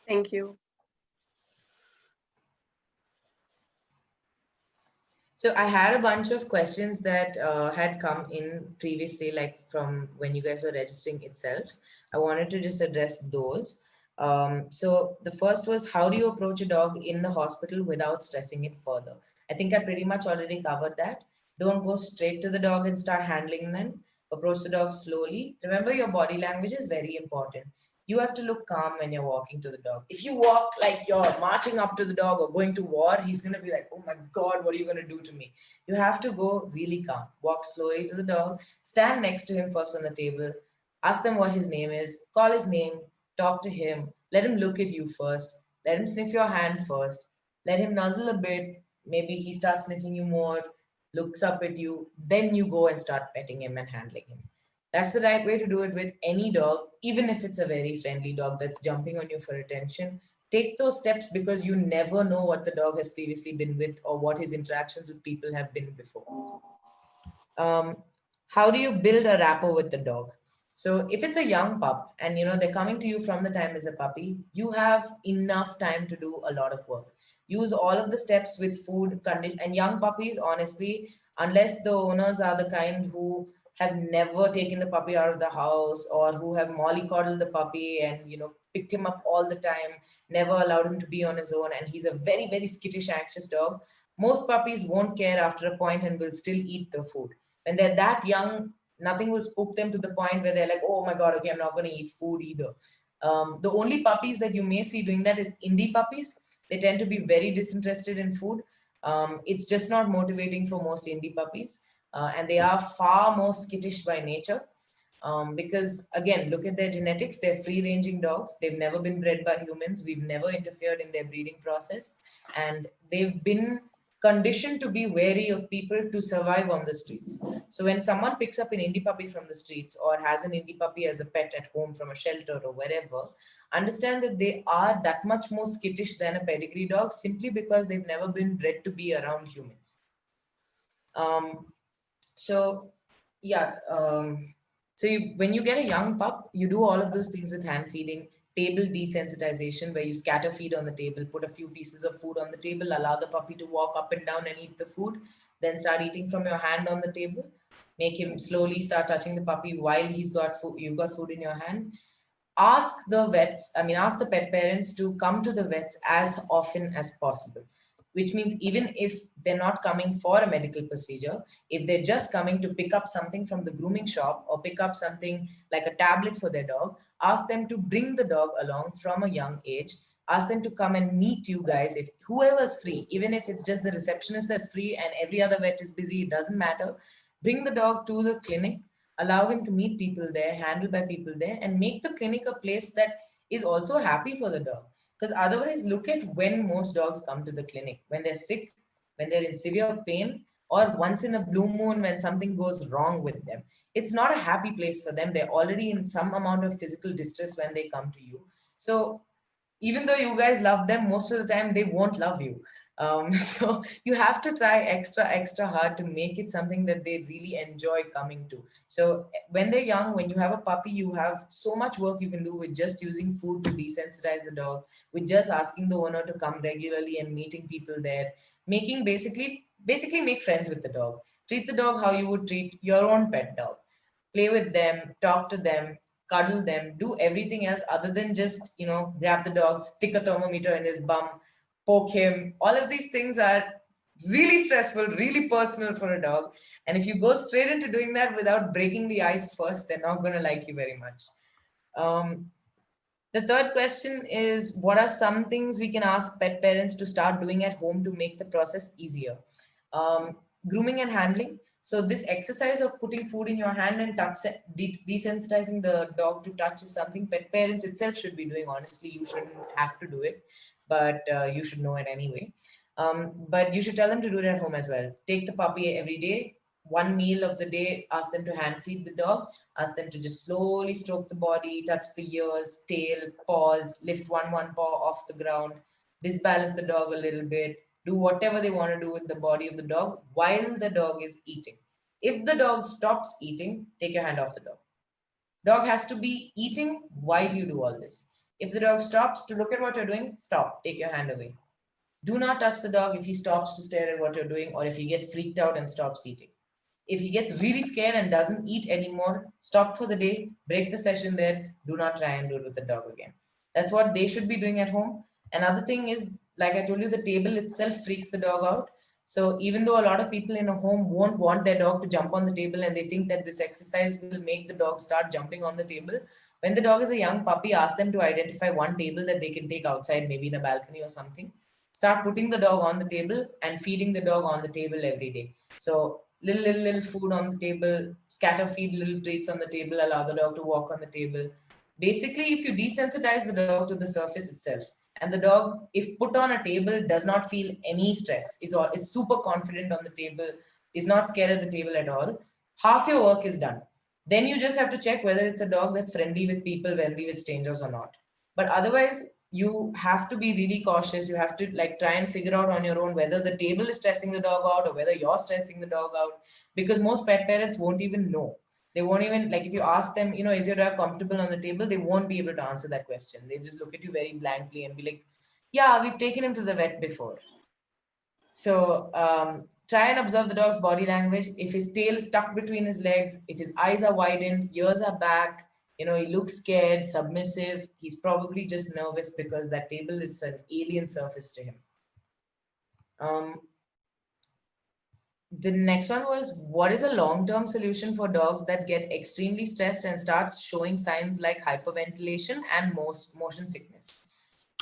Thank you.
So I had a bunch of questions that had come in previously, like from when you guys were registering itself. I wanted to just address those. So the first was, how do you approach a dog in the hospital without stressing it further? I think I pretty much already covered that. Don't go straight to the dog and start handling them. Approach the dog slowly. Remember, your body language is very important. You have to look calm when you're walking to the dog. If you walk like you're marching up to the dog or going to war, he's going to be like, oh my God, what are you going to do to me? You have to go really calm. Walk slowly to the dog. Stand next to him first on the table. Ask them what his name is. Call his name. Talk to him. Let him look at you first. Let him sniff your hand first. Let him nuzzle a bit. Maybe he starts sniffing you more, looks up at you. Then you go and start petting him and handling him. That's the right way to do it with any dog, even if it's a very friendly dog that's jumping on you for attention. Take those steps because you never know what the dog has previously been with or what his interactions with people have been before. How do you build a rapport with the dog? So if it's a young pup and they're coming to you from the time as a puppy, you have enough time to do a lot of work. Use all of the steps with food condition and young puppies, honestly, unless the owners are the kind who have never taken the puppy out of the house or who have mollycoddled the puppy and picked him up all the time, never allowed him to be on his own, and he's a very, very skittish, anxious dog. Most puppies won't care after a point and will still eat the food. When they're that young, nothing will spook them to the point where they're like, oh my God, okay, I'm not going to eat food either. The only puppies that you may see doing that is indie puppies. They tend to be very disinterested in food. It's just not motivating for most indie puppies. And they are far more skittish by nature. Because again, look at their genetics. They're free-ranging dogs. They've never been bred by humans. We've never interfered in their breeding process. And they've been conditioned to be wary of people to survive on the streets. So when someone picks up an indie puppy from the streets or has an indie puppy as a pet at home from a shelter or wherever, understand that they are that much more skittish than a pedigree dog simply because they've never been bred to be around humans. So yeah, when you get a young pup, you do all of those things with hand feeding, table desensitization, where you scatter feed on the table, put a few pieces of food on the table, allow the puppy to walk up and down and eat the food, then start eating from your hand on the table. Make him slowly start touching the puppy while he's got food, you've got food in your hand. Ask the pet parents to come to the vets as often as possible, which means even if they're not coming for a medical procedure, if they're just coming to pick up something from the grooming shop or pick up something like a tablet for their dog, ask them to bring the dog along from a young age. Ask them to come and meet you guys, if whoever's free, even if it's just the receptionist that's free and every other vet is busy, it doesn't matter. Bring the dog to the clinic, allow him to meet people there, handled by people there, and make the clinic a place that is also happy for the dog. Because otherwise, look at when most dogs come to the clinic. When they're sick, when they're in severe pain, or once in a blue moon when something goes wrong with them. It's not a happy place for them. They're already in some amount of physical distress when they come to you. So even though you guys love them, most of the time they won't love you. So you have to try extra hard to make it something that they really enjoy coming to. So when they're young, when you have a puppy, you have so much work you can do with just using food to desensitize the dog, with just asking the owner to come regularly and meeting people there, making basically make friends with the dog. Treat the dog how you would treat your own pet dog. Play with them, talk to them, cuddle them, do everything else other than just, grab the dog, stick a thermometer in his bum, poke him. All of these things are really stressful, really personal for a dog. And if you go straight into doing that without breaking the ice first, they're not going to like you very much. The third question is, what are some things we can ask pet parents to start doing at home to make the process easier? Um, Grooming and handling. So this exercise of putting food in your hand and desensitizing the dog to touch is something pet parents itself should be doing. Honestly, you shouldn't have to do it, but you should know it anyway. But you should tell them to do it at home as well. Take the puppy every day, one meal of the day, ask them to hand feed the dog, ask them to just slowly stroke the body, touch the ears, tail, paws, lift one paw off the ground, disbalance the dog a little bit, do whatever they want to do with the body of the dog while the dog is eating. If the dog stops eating, take your hand off the dog. Dog has to be eating while you do all this. If the dog stops to look at what you're doing, stop, take your hand away. Do not touch the dog if he stops to stare at what you're doing or if he gets freaked out and stops eating. If he gets really scared and doesn't eat anymore, stop for the day, break the session there, do not try and do it with the dog again. That's what they should be doing at home. Another thing is, like I told you, the table itself freaks the dog out. So even though a lot of people in a home won't want their dog to jump on the table and they think that this exercise will make the dog start jumping on the table, when the dog is a young puppy, ask them to identify one table that they can take outside, maybe in a balcony or something. Start putting the dog on the table and feeding the dog on the table every day. So little food on the table, scatter feed little treats on the table, allow the dog to walk on the table. Basically, if you desensitize the dog to the surface itself, and the dog, if put on a table, does not feel any stress, is super confident on the table, is not scared at the table at all, half your work is done. Then you just have to check whether it's a dog that's friendly with people, friendly with strangers or not. But otherwise, you have to be really cautious. You have to try and figure out on your own whether the table is stressing the dog out or whether you're stressing the dog out, because most pet parents won't even know. They won't even, if you ask them, is your dog comfortable on the table, they won't be able to answer that question. They just look at you very blankly and be like, yeah, we've taken him to the vet before. So try and observe the dog's body language. If his tail is tucked between his legs, if his eyes are widened, ears are back, he looks scared, submissive, he's probably just nervous because that table is an alien surface to him. The next one was, what is a long-term solution for dogs that get extremely stressed and start showing signs like hyperventilation and motion sickness?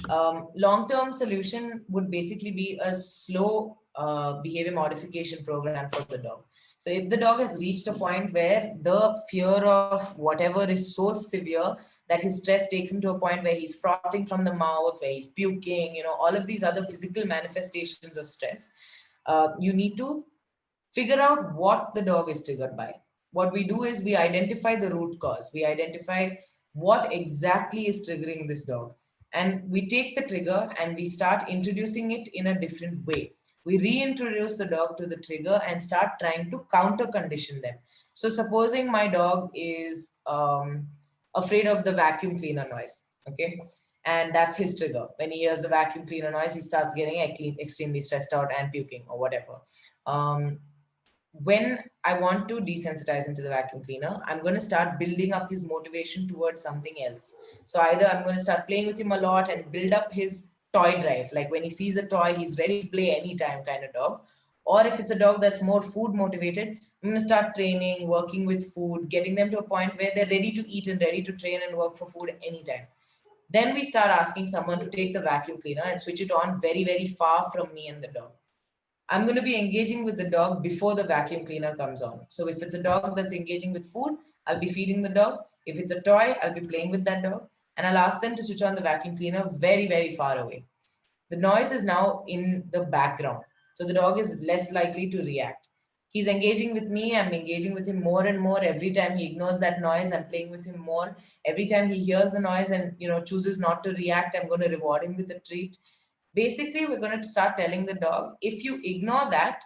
Long-term solution would basically be a slow behavior modification program for the dog. So if the dog has reached a point where the fear of whatever is so severe that his stress takes him to a point where he's frothing from the mouth, where he's puking, all of these other physical manifestations of stress, you need to figure out what the dog is triggered by. What we do is we identify the root cause. We identify what exactly is triggering this dog. And we take the trigger and we start introducing it in a different way. We reintroduce the dog to the trigger and start trying to counter condition them. So supposing my dog is afraid of the vacuum cleaner noise, okay? And that's his trigger. When he hears the vacuum cleaner noise, he starts getting extremely stressed out and puking or whatever. When I want to desensitize him to the vacuum cleaner, I'm going to start building up his motivation towards something else. So either I'm going to start playing with him a lot and build up his toy drive. Like when he sees a toy, he's ready to play anytime kind of dog. Or if it's a dog that's more food motivated, I'm going to start training, working with food, getting them to a point where they're ready to eat and ready to train and work for food anytime. Then we start asking someone to take the vacuum cleaner and switch it on very, very far from me and the dog. I'm going to be engaging with the dog before the vacuum cleaner comes on. So if it's a dog that's engaging with food, I'll be feeding the dog. If it's a toy, I'll be playing with that dog. And I'll ask them to switch on the vacuum cleaner very, very far away. The noise is now in the background. So the dog is less likely to react. He's engaging with me. I'm engaging with him more and more. Every time he ignores that noise, I'm playing with him more. Every time he hears the noise and chooses not to react, I'm going to reward him with a treat. Basically, we're going to start telling the dog, if you ignore that,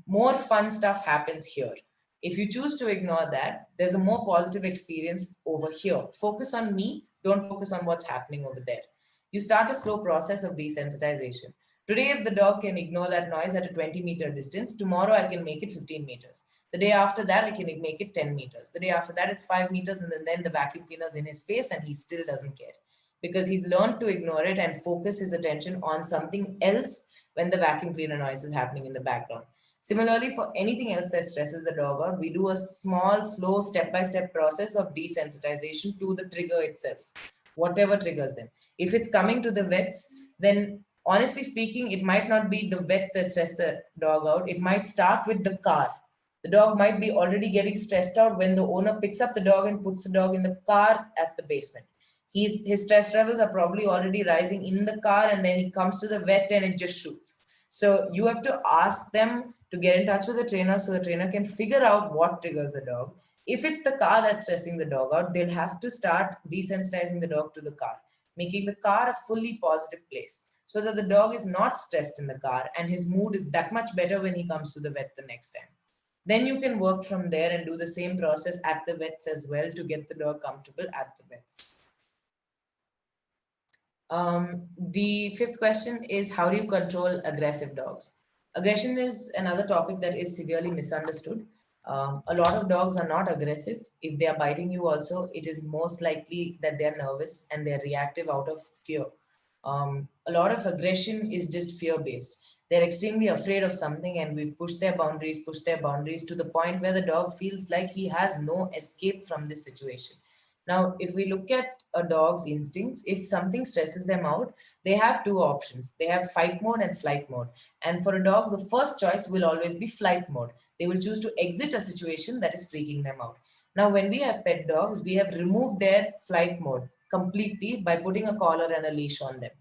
more fun stuff happens here. If you choose to ignore that, there's a more positive experience over here. Focus on me, don't focus on what's happening over there. You start a slow process of desensitization. Today, if the dog can ignore that noise at a 20-meter distance, tomorrow I can make it 15 meters. The day after that, I can make it 10 meters. The day after that, it's 5 meters, and then the vacuum cleaner's in his face and he still doesn't care, because he's learned to ignore it and focus his attention on something else when the vacuum cleaner noise is happening in the background. Similarly, for anything else that stresses the dog out, we do a small, slow, step-by-step process of desensitization to the trigger itself, whatever triggers them. If it's coming to the vets, then honestly speaking, it might not be the vets that stress the dog out. It might start with the car. The dog might be already getting stressed out when the owner picks up the dog and puts the dog in the car at the basement. His stress levels are probably already rising in the car, and then he comes to the vet and it just shoots. So you have to ask them to get in touch with the trainer so the trainer can figure out what triggers the dog. If it's the car that's stressing the dog out, they'll have to start desensitizing the dog to the car, making the car a fully positive place so that the dog is not stressed in the car and his mood is that much better when he comes to the vet the next time. Then you can work from there and do the same process at the vets as well to get the dog comfortable at the vets. The fifth question is, how do you control aggressive dogs? Aggression is another topic that is severely misunderstood. A lot of dogs are not aggressive. If they are biting you also, it is most likely that they are nervous and they're reactive out of fear. A lot of aggression is just fear-based. They're extremely afraid of something, and we've pushed their boundaries to the point where the dog feels like he has no escape from this situation. Now, if we look at a dog's instincts, if something stresses them out, they have two options. They have fight mode and flight mode. And for a dog, the first choice will always be flight mode. They will choose to exit a situation that is freaking them out. Now, when we have pet dogs, we have removed their flight mode completely by putting a collar and a leash on them.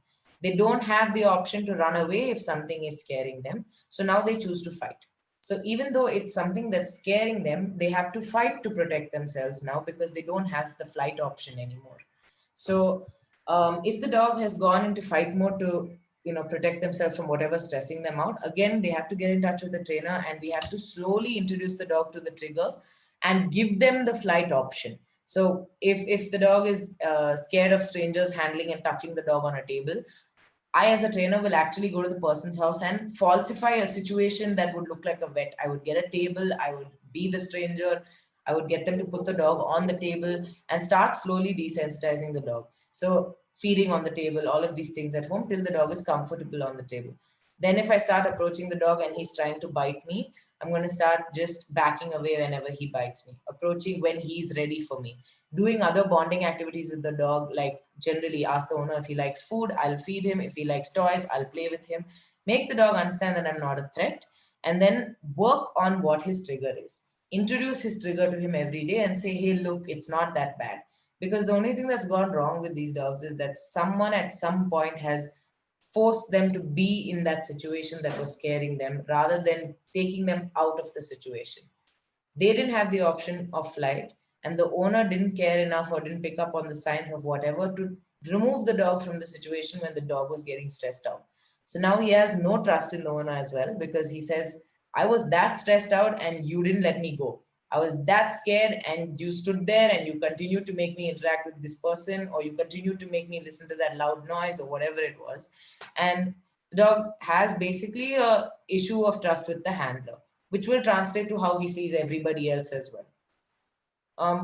They don't have the option to run away if something is scaring them. So now they choose to fight. So even though it's something that's scaring them, they have to fight to protect themselves now because they don't have the flight option anymore. So if the dog has gone into fight mode to protect themselves from whatever's stressing them out, again they have to get in touch with the trainer, and we have to slowly introduce the dog to the trigger and give them the flight option. So if the dog is scared of strangers handling and touching the dog on a table, I, as a trainer, will actually go to the person's house and falsify a situation that would look like a vet. I would get a table, I would be the stranger, I would get them to put the dog on the table and start slowly desensitizing the dog. So, feeding on the table, all of these things at home till the dog is comfortable on the table. Then, if I start approaching the dog and he's trying to bite me, I'm going to start just backing away whenever he bites me, approaching when he's ready for me, doing other bonding activities with the dog, like generally ask the owner if he likes food, I'll feed him. If he likes toys, I'll play with him. Make the dog understand that I'm not a threat, and then work on what his trigger is. Introduce his trigger to him every day and say, hey, look, it's not that bad. Because the only thing that's gone wrong with these dogs is that someone at some point has forced them to be in that situation that was scaring them rather than taking them out of the situation. They didn't have the option of flight, and the owner didn't care enough or didn't pick up on the signs of whatever to remove the dog from the situation when the dog was getting stressed out. So now he has no trust in the owner as well, because he says, I was that stressed out and you didn't let me go. I was that scared and you stood there and you continued to make me interact with this person, or you continued to make me listen to that loud noise or whatever it was. And the dog has basically a issue of trust with the handler, which will translate to how he sees everybody else as well.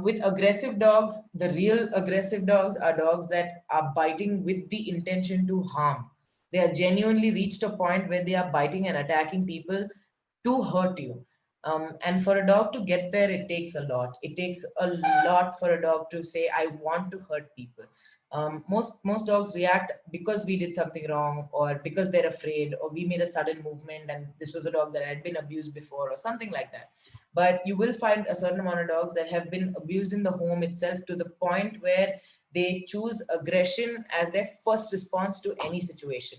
With aggressive dogs, the real aggressive dogs are dogs that are biting with the intention to harm. They are genuinely reached a point where they are biting and attacking people to hurt you. And for a dog to get there, it takes a lot. It takes a lot for a dog to say, I want to hurt people. Most dogs react because we did something wrong, or because they're afraid, or we made a sudden movement and this was a dog that had been abused before or something like that. But you will find a certain amount of dogs that have been abused in the home itself to the point where they choose aggression as their first response to any situation.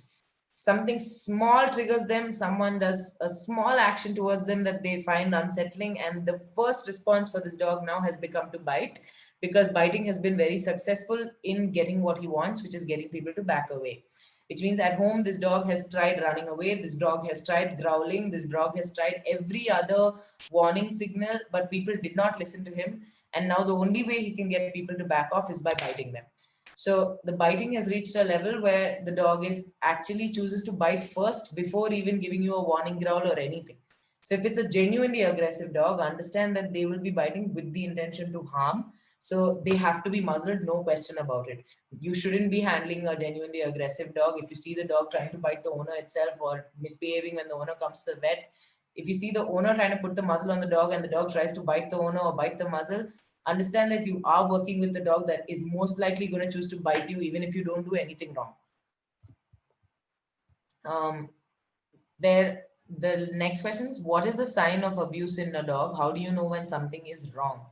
something small triggers them, someone does a small action towards them that they find unsettling, and the first response for this dog now has become to bite, because biting has been very successful in getting what he wants, which is getting people to back away. Which means at home, this dog has tried running away, this dog has tried growling, this dog has tried every other warning signal, but people did not listen to him. And now the only way he can get people to back off is by biting them. So the biting has reached a level where the dog is actually chooses to bite first before even giving you a warning growl or anything. So if it's a genuinely aggressive dog, understand that they will be biting with the intention to harm. So they have to be muzzled, no question about it. You shouldn't be handling a genuinely aggressive dog. If you see the dog trying to bite the owner itself or misbehaving when the owner comes to the vet, if you see the owner trying to put the muzzle on the dog and the dog tries to bite the owner or bite the muzzle, understand that you are working with the dog that is most likely going to choose to bite you even if you don't do anything wrong. The next question is, what is the sign of abuse in a dog? How do you know when something is wrong?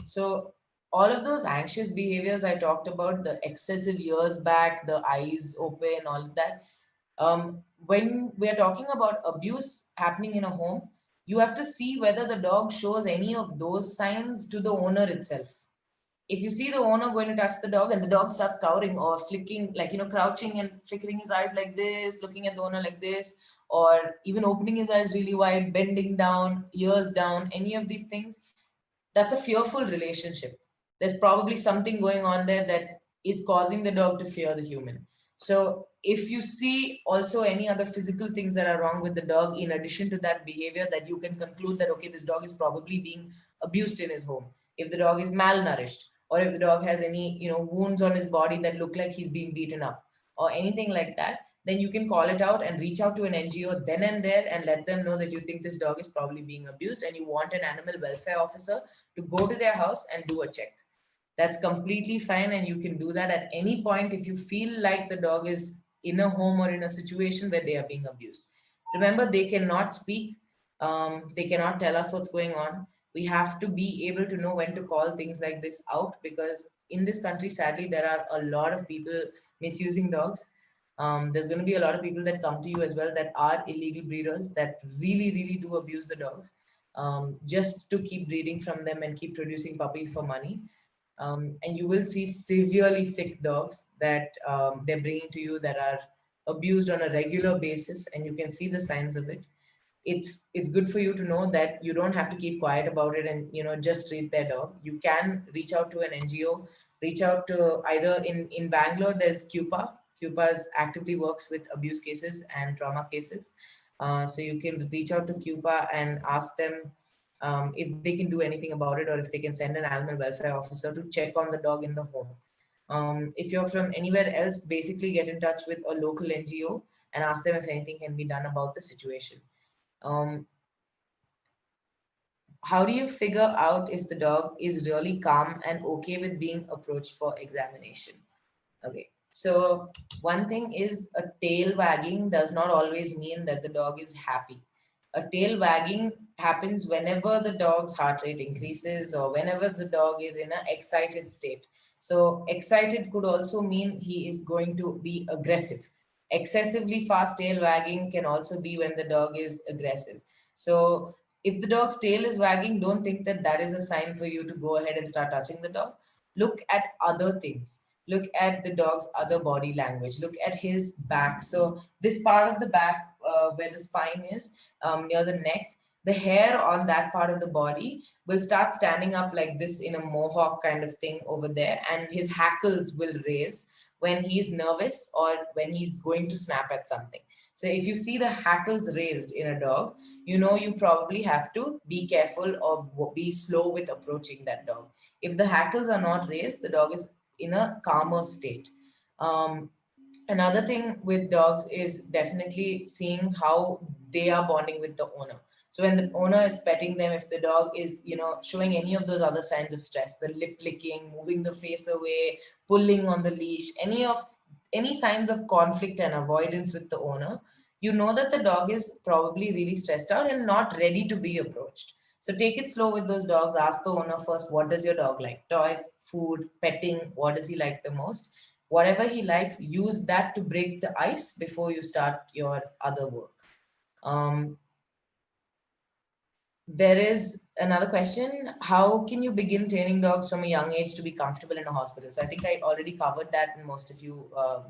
So all of those anxious behaviors I talked about, the excessive ears back, the eyes open, all of that. When we are talking about abuse happening in a home, you have to see whether the dog shows any of those signs to the owner itself. If you see the owner going to touch the dog and the dog starts cowering or flicking, like, crouching and flickering his eyes like this, looking at the owner like this, or even opening his eyes really wide, bending down, ears down, any of these things, that's a fearful relationship. There's probably something going on there that is causing the dog to fear the human. So if you see also any other physical things that are wrong with the dog, in addition to that behavior, that you can conclude that, okay, this dog is probably being abused in his home. If the dog is malnourished, or if the dog has any, wounds on his body that look like he's being beaten up, or anything like that, then you can call it out and reach out to an NGO then and there and let them know that you think this dog is probably being abused and you want an animal welfare officer to go to their house and do a check. That's completely fine, and you can do that at any point if you feel like the dog is in a home or in a situation where they are being abused. Remember, they cannot speak, they cannot tell us what's going on. We have to be able to know when to call things like this out, because in this country, sadly, there are a lot of people misusing dogs. There's going to be a lot of people that come to you as well that are illegal breeders that really, really do abuse the dogs, just to keep breeding from them and keep producing puppies for money. And you will see severely sick dogs that they're bringing to you that are abused on a regular basis, and you can see the signs of it. It's good for you to know that you don't have to keep quiet about it and just treat their dog. You can reach out to an NGO, reach out to either in Bangalore. There's CUPA. CUPA actively works with abuse cases and trauma cases. So you can reach out to CUPA and ask them if they can do anything about it, or if they can send an animal welfare officer to check on the dog in the home. If you're from anywhere else, basically get in touch with a local NGO and ask them if anything can be done about the situation. How do you figure out if the dog is really calm and okay with being approached for examination? Okay, so one thing is, a tail wagging does not always mean that the dog is happy. A tail wagging happens whenever the dog's heart rate increases or whenever the dog is in an excited state. So excited could also mean he is going to be aggressive. Excessively fast tail wagging can also be when the dog is aggressive. So if the dog's tail is wagging, don't think that that is a sign for you to go ahead and start touching the dog. Look at other things. Look at the dog's other body language. Look at his back. So this part of the back, where the spine is, near the neck, the hair on that part of the body will start standing up like this in a mohawk kind of thing over there, and his hackles will raise when he's nervous or when he's going to snap at something. So if you see the hackles raised in a dog, you probably have to be careful or be slow with approaching that dog. If the hackles are not raised, the dog is in a calmer state. Another thing with dogs is definitely seeing how they are bonding with the owner. So when the owner is petting them, if the dog is, showing any of those other signs of stress, the lip licking, moving the face away, pulling on the leash, any signs of conflict and avoidance with the owner, you know that the dog is probably really stressed out and not ready to be approached. So take it slow with those dogs. Ask the owner first, what does your dog like? Toys, food, petting, what does he like the most? whatever he likes, use that to break the ice before you start your other work. There is another question. How can you begin training dogs from a young age to be comfortable in a hospital? So I think I already covered that, and most of you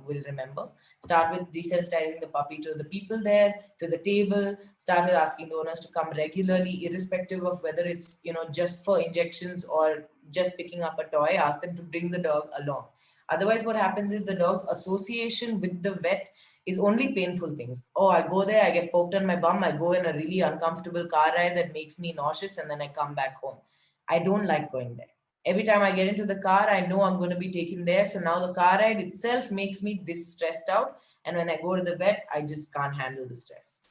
will remember. Start with desensitizing the puppy to the people there, to the table. Start with asking the owners to come regularly, irrespective of whether it's, just for injections or just picking up a toy. Ask them to bring the dog along. Otherwise, what happens is the dog's association with the vet is only painful things. Oh, I go there, I get poked on my bum, I go in a really uncomfortable car ride that makes me nauseous, and then I come back home. I don't like going there. Every time I get into the car, I know I'm going to be taken there. So now the car ride itself makes me this stressed out. And when I go to the vet, I just can't handle the stress.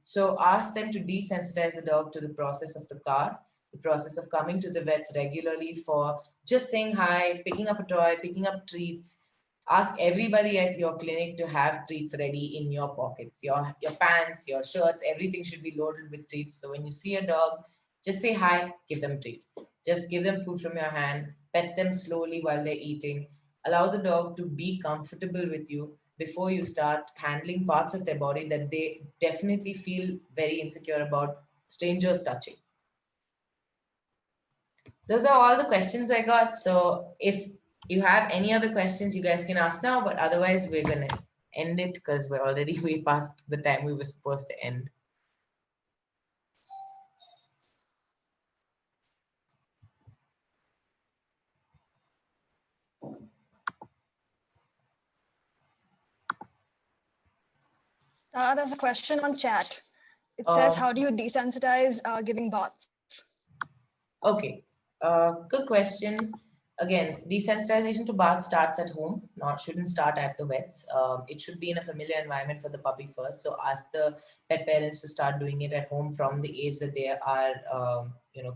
So ask them to desensitize the dog to the process of the car, the process of coming to the vets regularly for just saying hi, picking up a toy, picking up treats. Ask everybody at your clinic to have treats ready in your pockets. Your pants, your shirts, everything should be loaded with treats. So when you see a dog, just say hi, give them a treat. Just give them food from your hand, pet them slowly while they're eating. Allow the dog to be comfortable with you before you start handling parts of their body that they definitely feel very insecure about strangers touching. Those are all the questions I got. So if you have any other questions, you guys can ask now, but otherwise we're going to end it because we're already way past the time we were supposed to end.
There's a question on chat. It says, how do you desensitize giving baths?
Okay, good question. Again, desensitization to bath starts at home, shouldn't start at the vets. It should be in a familiar environment for the puppy first. So ask the pet parents to start doing it at home from the age that they are,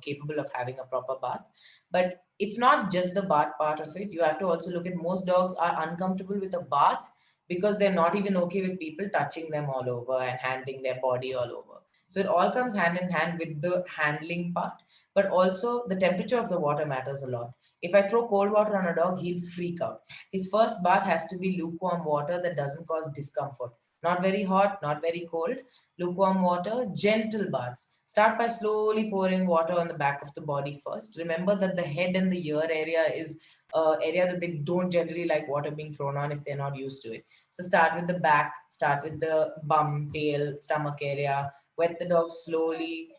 capable of having a proper bath. But it's not just the bath part of it. You have to also look at, most dogs are uncomfortable with a bath because they're not even okay with people touching them all over and handling their body all over. So it all comes hand in hand with the handling part, but also the temperature of the water matters a lot. If I throw cold water on a dog, he'll freak out. His first bath has to be lukewarm water that doesn't cause discomfort. Not very hot, not very cold. Lukewarm water, gentle baths. Start by slowly pouring water on the back of the body first. Remember that the head and the ear area is an area that they don't generally like water being thrown on if they're not used to it. So start with the back, start with the bum, tail, stomach area. Wet the dog slowly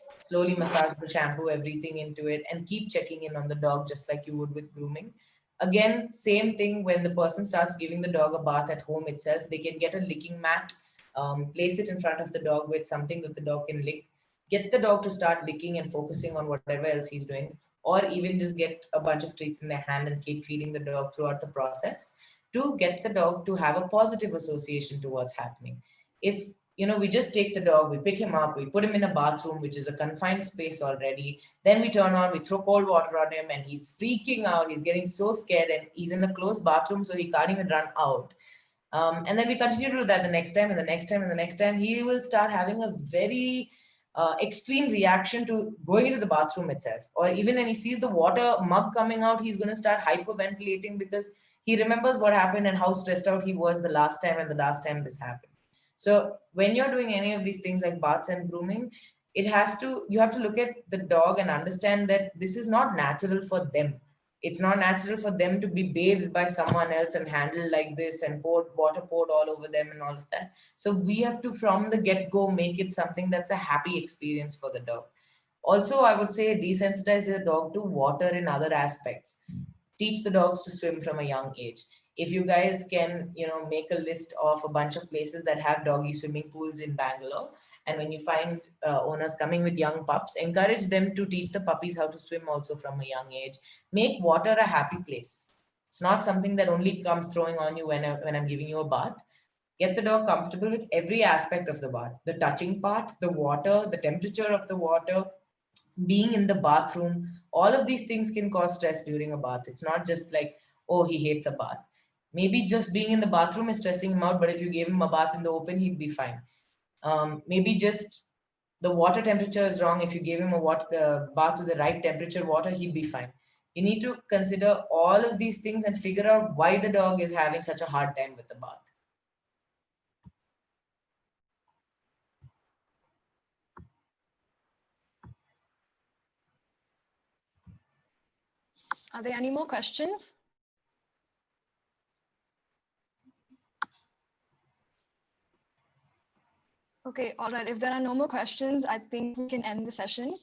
massage the shampoo, everything into it, and keep checking in on the dog just like you would with grooming. Again, same thing when the person starts giving the dog a bath at home itself, they can get a licking mat, place it in front of the dog with something that the dog can lick, get the dog to start licking and focusing on whatever else he's doing, or even just get a bunch of treats in their hand and keep feeding the dog throughout the process to get the dog to have a positive association to what's happening. If we just take the dog, we pick him up, we put him in a bathroom, which is a confined space already. Then we turn on, we throw cold water on him and he's freaking out. He's getting so scared and he's in a closed bathroom, so he can't even run out. And then we continue to do that the next time and the next time and the next time. He will start having a very extreme reaction to going into the bathroom itself. Or even when he sees the water mug coming out, he's going to start hyperventilating because he remembers what happened and how stressed out he was the last time and the last time this happened. So when you're doing any of these things like baths and grooming, you have to look at the dog and understand that this is not natural for them. It's not natural for them to be bathed by someone else and handled like this and water poured all over them and all of that. So we have to, from the get-go, make it something that's a happy experience for the dog. Also, I would say desensitize the dog to water in other aspects. Teach the dogs to swim from a young age. If you guys can, make a list of a bunch of places that have doggy swimming pools in Bangalore, and when you find owners coming with young pups, encourage them to teach the puppies how to swim also from a young age. Make water a happy place. It's not something that only comes throwing on you when I'm giving you a bath. Get the dog comfortable with every aspect of the bath. The touching part, the water, the temperature of the water, being in the bathroom. All of these things can cause stress during a bath. It's not just like, oh, he hates a bath. Maybe just being in the bathroom is stressing him out, but if you gave him a bath in the open, he'd be fine. Maybe just the water temperature is wrong. If you gave him a bath with the right temperature water, he'd be fine. You need to consider all of these things and figure out why the dog is having such a hard time with the bath.
Are there any more questions? Okay, all right. If there are no more questions, I think we can end the session.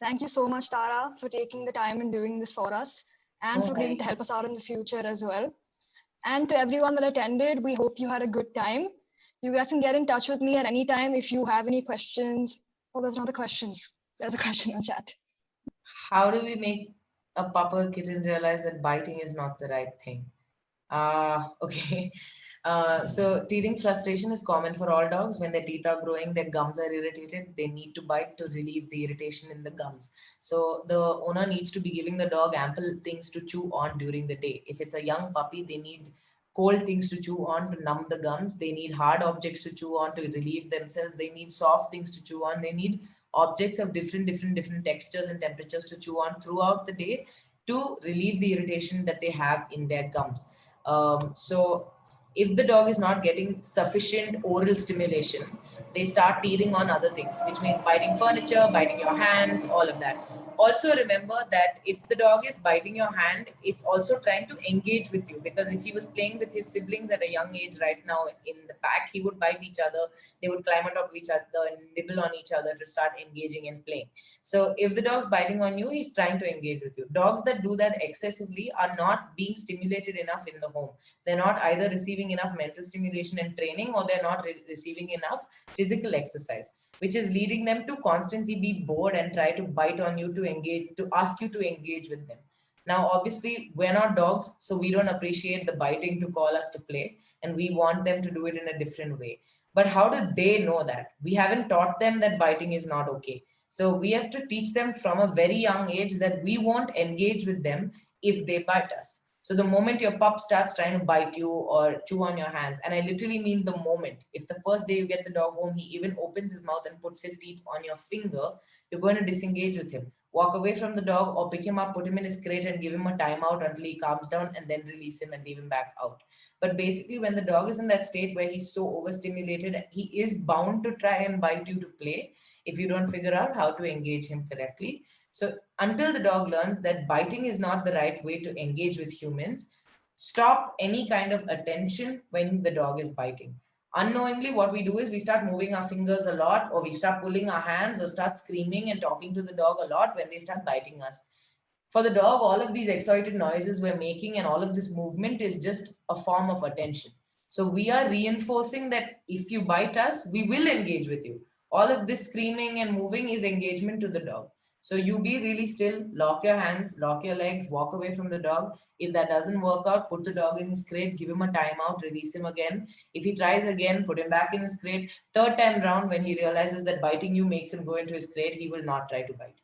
Thank you so much, Tara, for taking the time and doing this for us, and for agreeing to help us out in the future as well. And to everyone that attended, we hope you had a good time. You guys can get in touch with me at any time if you have any questions. Oh, there's another question. There's a question on chat.
How do we make a pup or kitten realize that biting is not the right thing? Okay. So teething frustration is common for all dogs. When their teeth are growing, their gums are irritated. They need to bite to relieve the irritation in the gums. So the owner needs to be giving the dog ample things to chew on during the day. If it's a young puppy, they need cold things to chew on to numb the gums. They need hard objects to chew on to relieve themselves. They need soft things to chew on. They need objects of different textures and temperatures to chew on throughout the day to relieve the irritation that they have in their gums. So if the dog is not getting sufficient oral stimulation, they start teething on other things, which means biting furniture, biting your hands, all of that. Also remember that if the dog is biting your hand, it's also trying to engage with you, because if he was playing with his siblings at a young age right now in the pack, he would bite each other, they would climb on top of each other and nibble on each other to start engaging and playing. So if the dog's biting on you, he's trying to engage with you. Dogs that do that excessively are not being stimulated enough in the home. They're not either receiving enough mental stimulation and training, or they're not receiving enough physical exercise, which is leading them to constantly be bored and try to bite on you to engage, to ask you to engage with them. Now, obviously, we're not dogs, so we don't appreciate the biting to call us to play, and we want them to do it in a different way. But how do they know that? We haven't taught them that biting is not okay. So we have to teach them from a very young age that we won't engage with them if they bite us. So the moment your pup starts trying to bite you or chew on your hands, and I literally mean the moment, if the first day you get the dog home, he even opens his mouth and puts his teeth on your finger, you're going to disengage with him. Walk away from the dog or pick him up, put him in his crate and give him a timeout until he calms down, and then release him and leave him back out. But basically, when the dog is in that state where he's so overstimulated, he is bound to try and bite you to play if you don't figure out how to engage him correctly. So until the dog learns that biting is not the right way to engage with humans, stop any kind of attention when the dog is biting. Unknowingly, what we do is we start moving our fingers a lot, or we start pulling our hands, or start screaming and talking to the dog a lot when they start biting us. For the dog, all of these excited noises we're making and all of this movement is just a form of attention. So we are reinforcing that if you bite us, we will engage with you. All of this screaming and moving is engagement to the dog. So you be really still, lock your hands, lock your legs, walk away from the dog. If that doesn't work out, put the dog in his crate, give him a timeout, release him again. If he tries again, put him back in his crate. Third time round, when he realizes that biting you makes him go into his crate, he will not try to bite.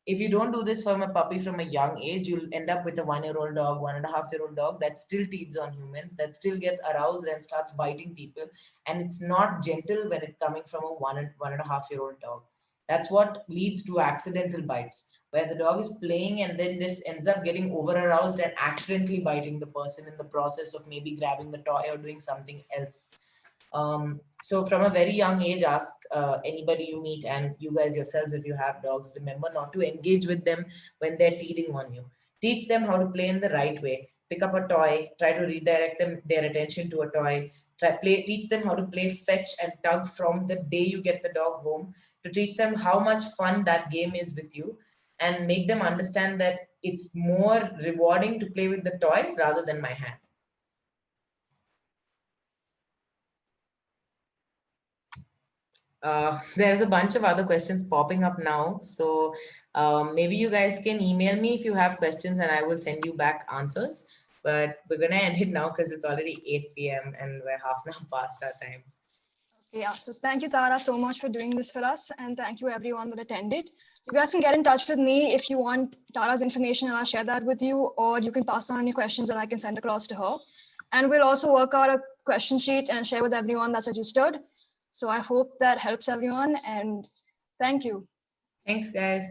If you don't do this from a puppy from a young age, you'll end up with a 1-year-old dog, 1.5-year-old dog that still teads on humans, that still gets aroused and starts biting people. And it's not gentle when it's coming from a 1.5-year-old dog. That's what leads to accidental bites, where the dog is playing and then this ends up getting over aroused and accidentally biting the person in the process of maybe grabbing the toy or doing something else. So from a very young age, ask anybody you meet, and you guys yourselves, if you have dogs, remember not to engage with them when they're teething on you. Teach them how to play in the right way. Pick up a toy, try to redirect them their attention to a toy. Teach them how to play fetch and tug from the day you get the dog home, to teach them how much fun that game is with you, and make them understand that it's more rewarding to play with the toy rather than my hand. There's a bunch of other questions popping up now. So maybe you guys can email me if you have questions and I will send you back answers. But we're going to end it now because it's already 8 p.m. and we're half an hour past our time.
Yeah, so thank you, Tara, so much for doing this for us. And thank you, everyone that attended. You guys can get in touch with me if you want Tara's information, and I'll share that with you, or you can pass on any questions that I can send across to her. And we'll also work out a question sheet and share with everyone that's registered. So I hope that helps everyone, and thank you.
Thanks, guys.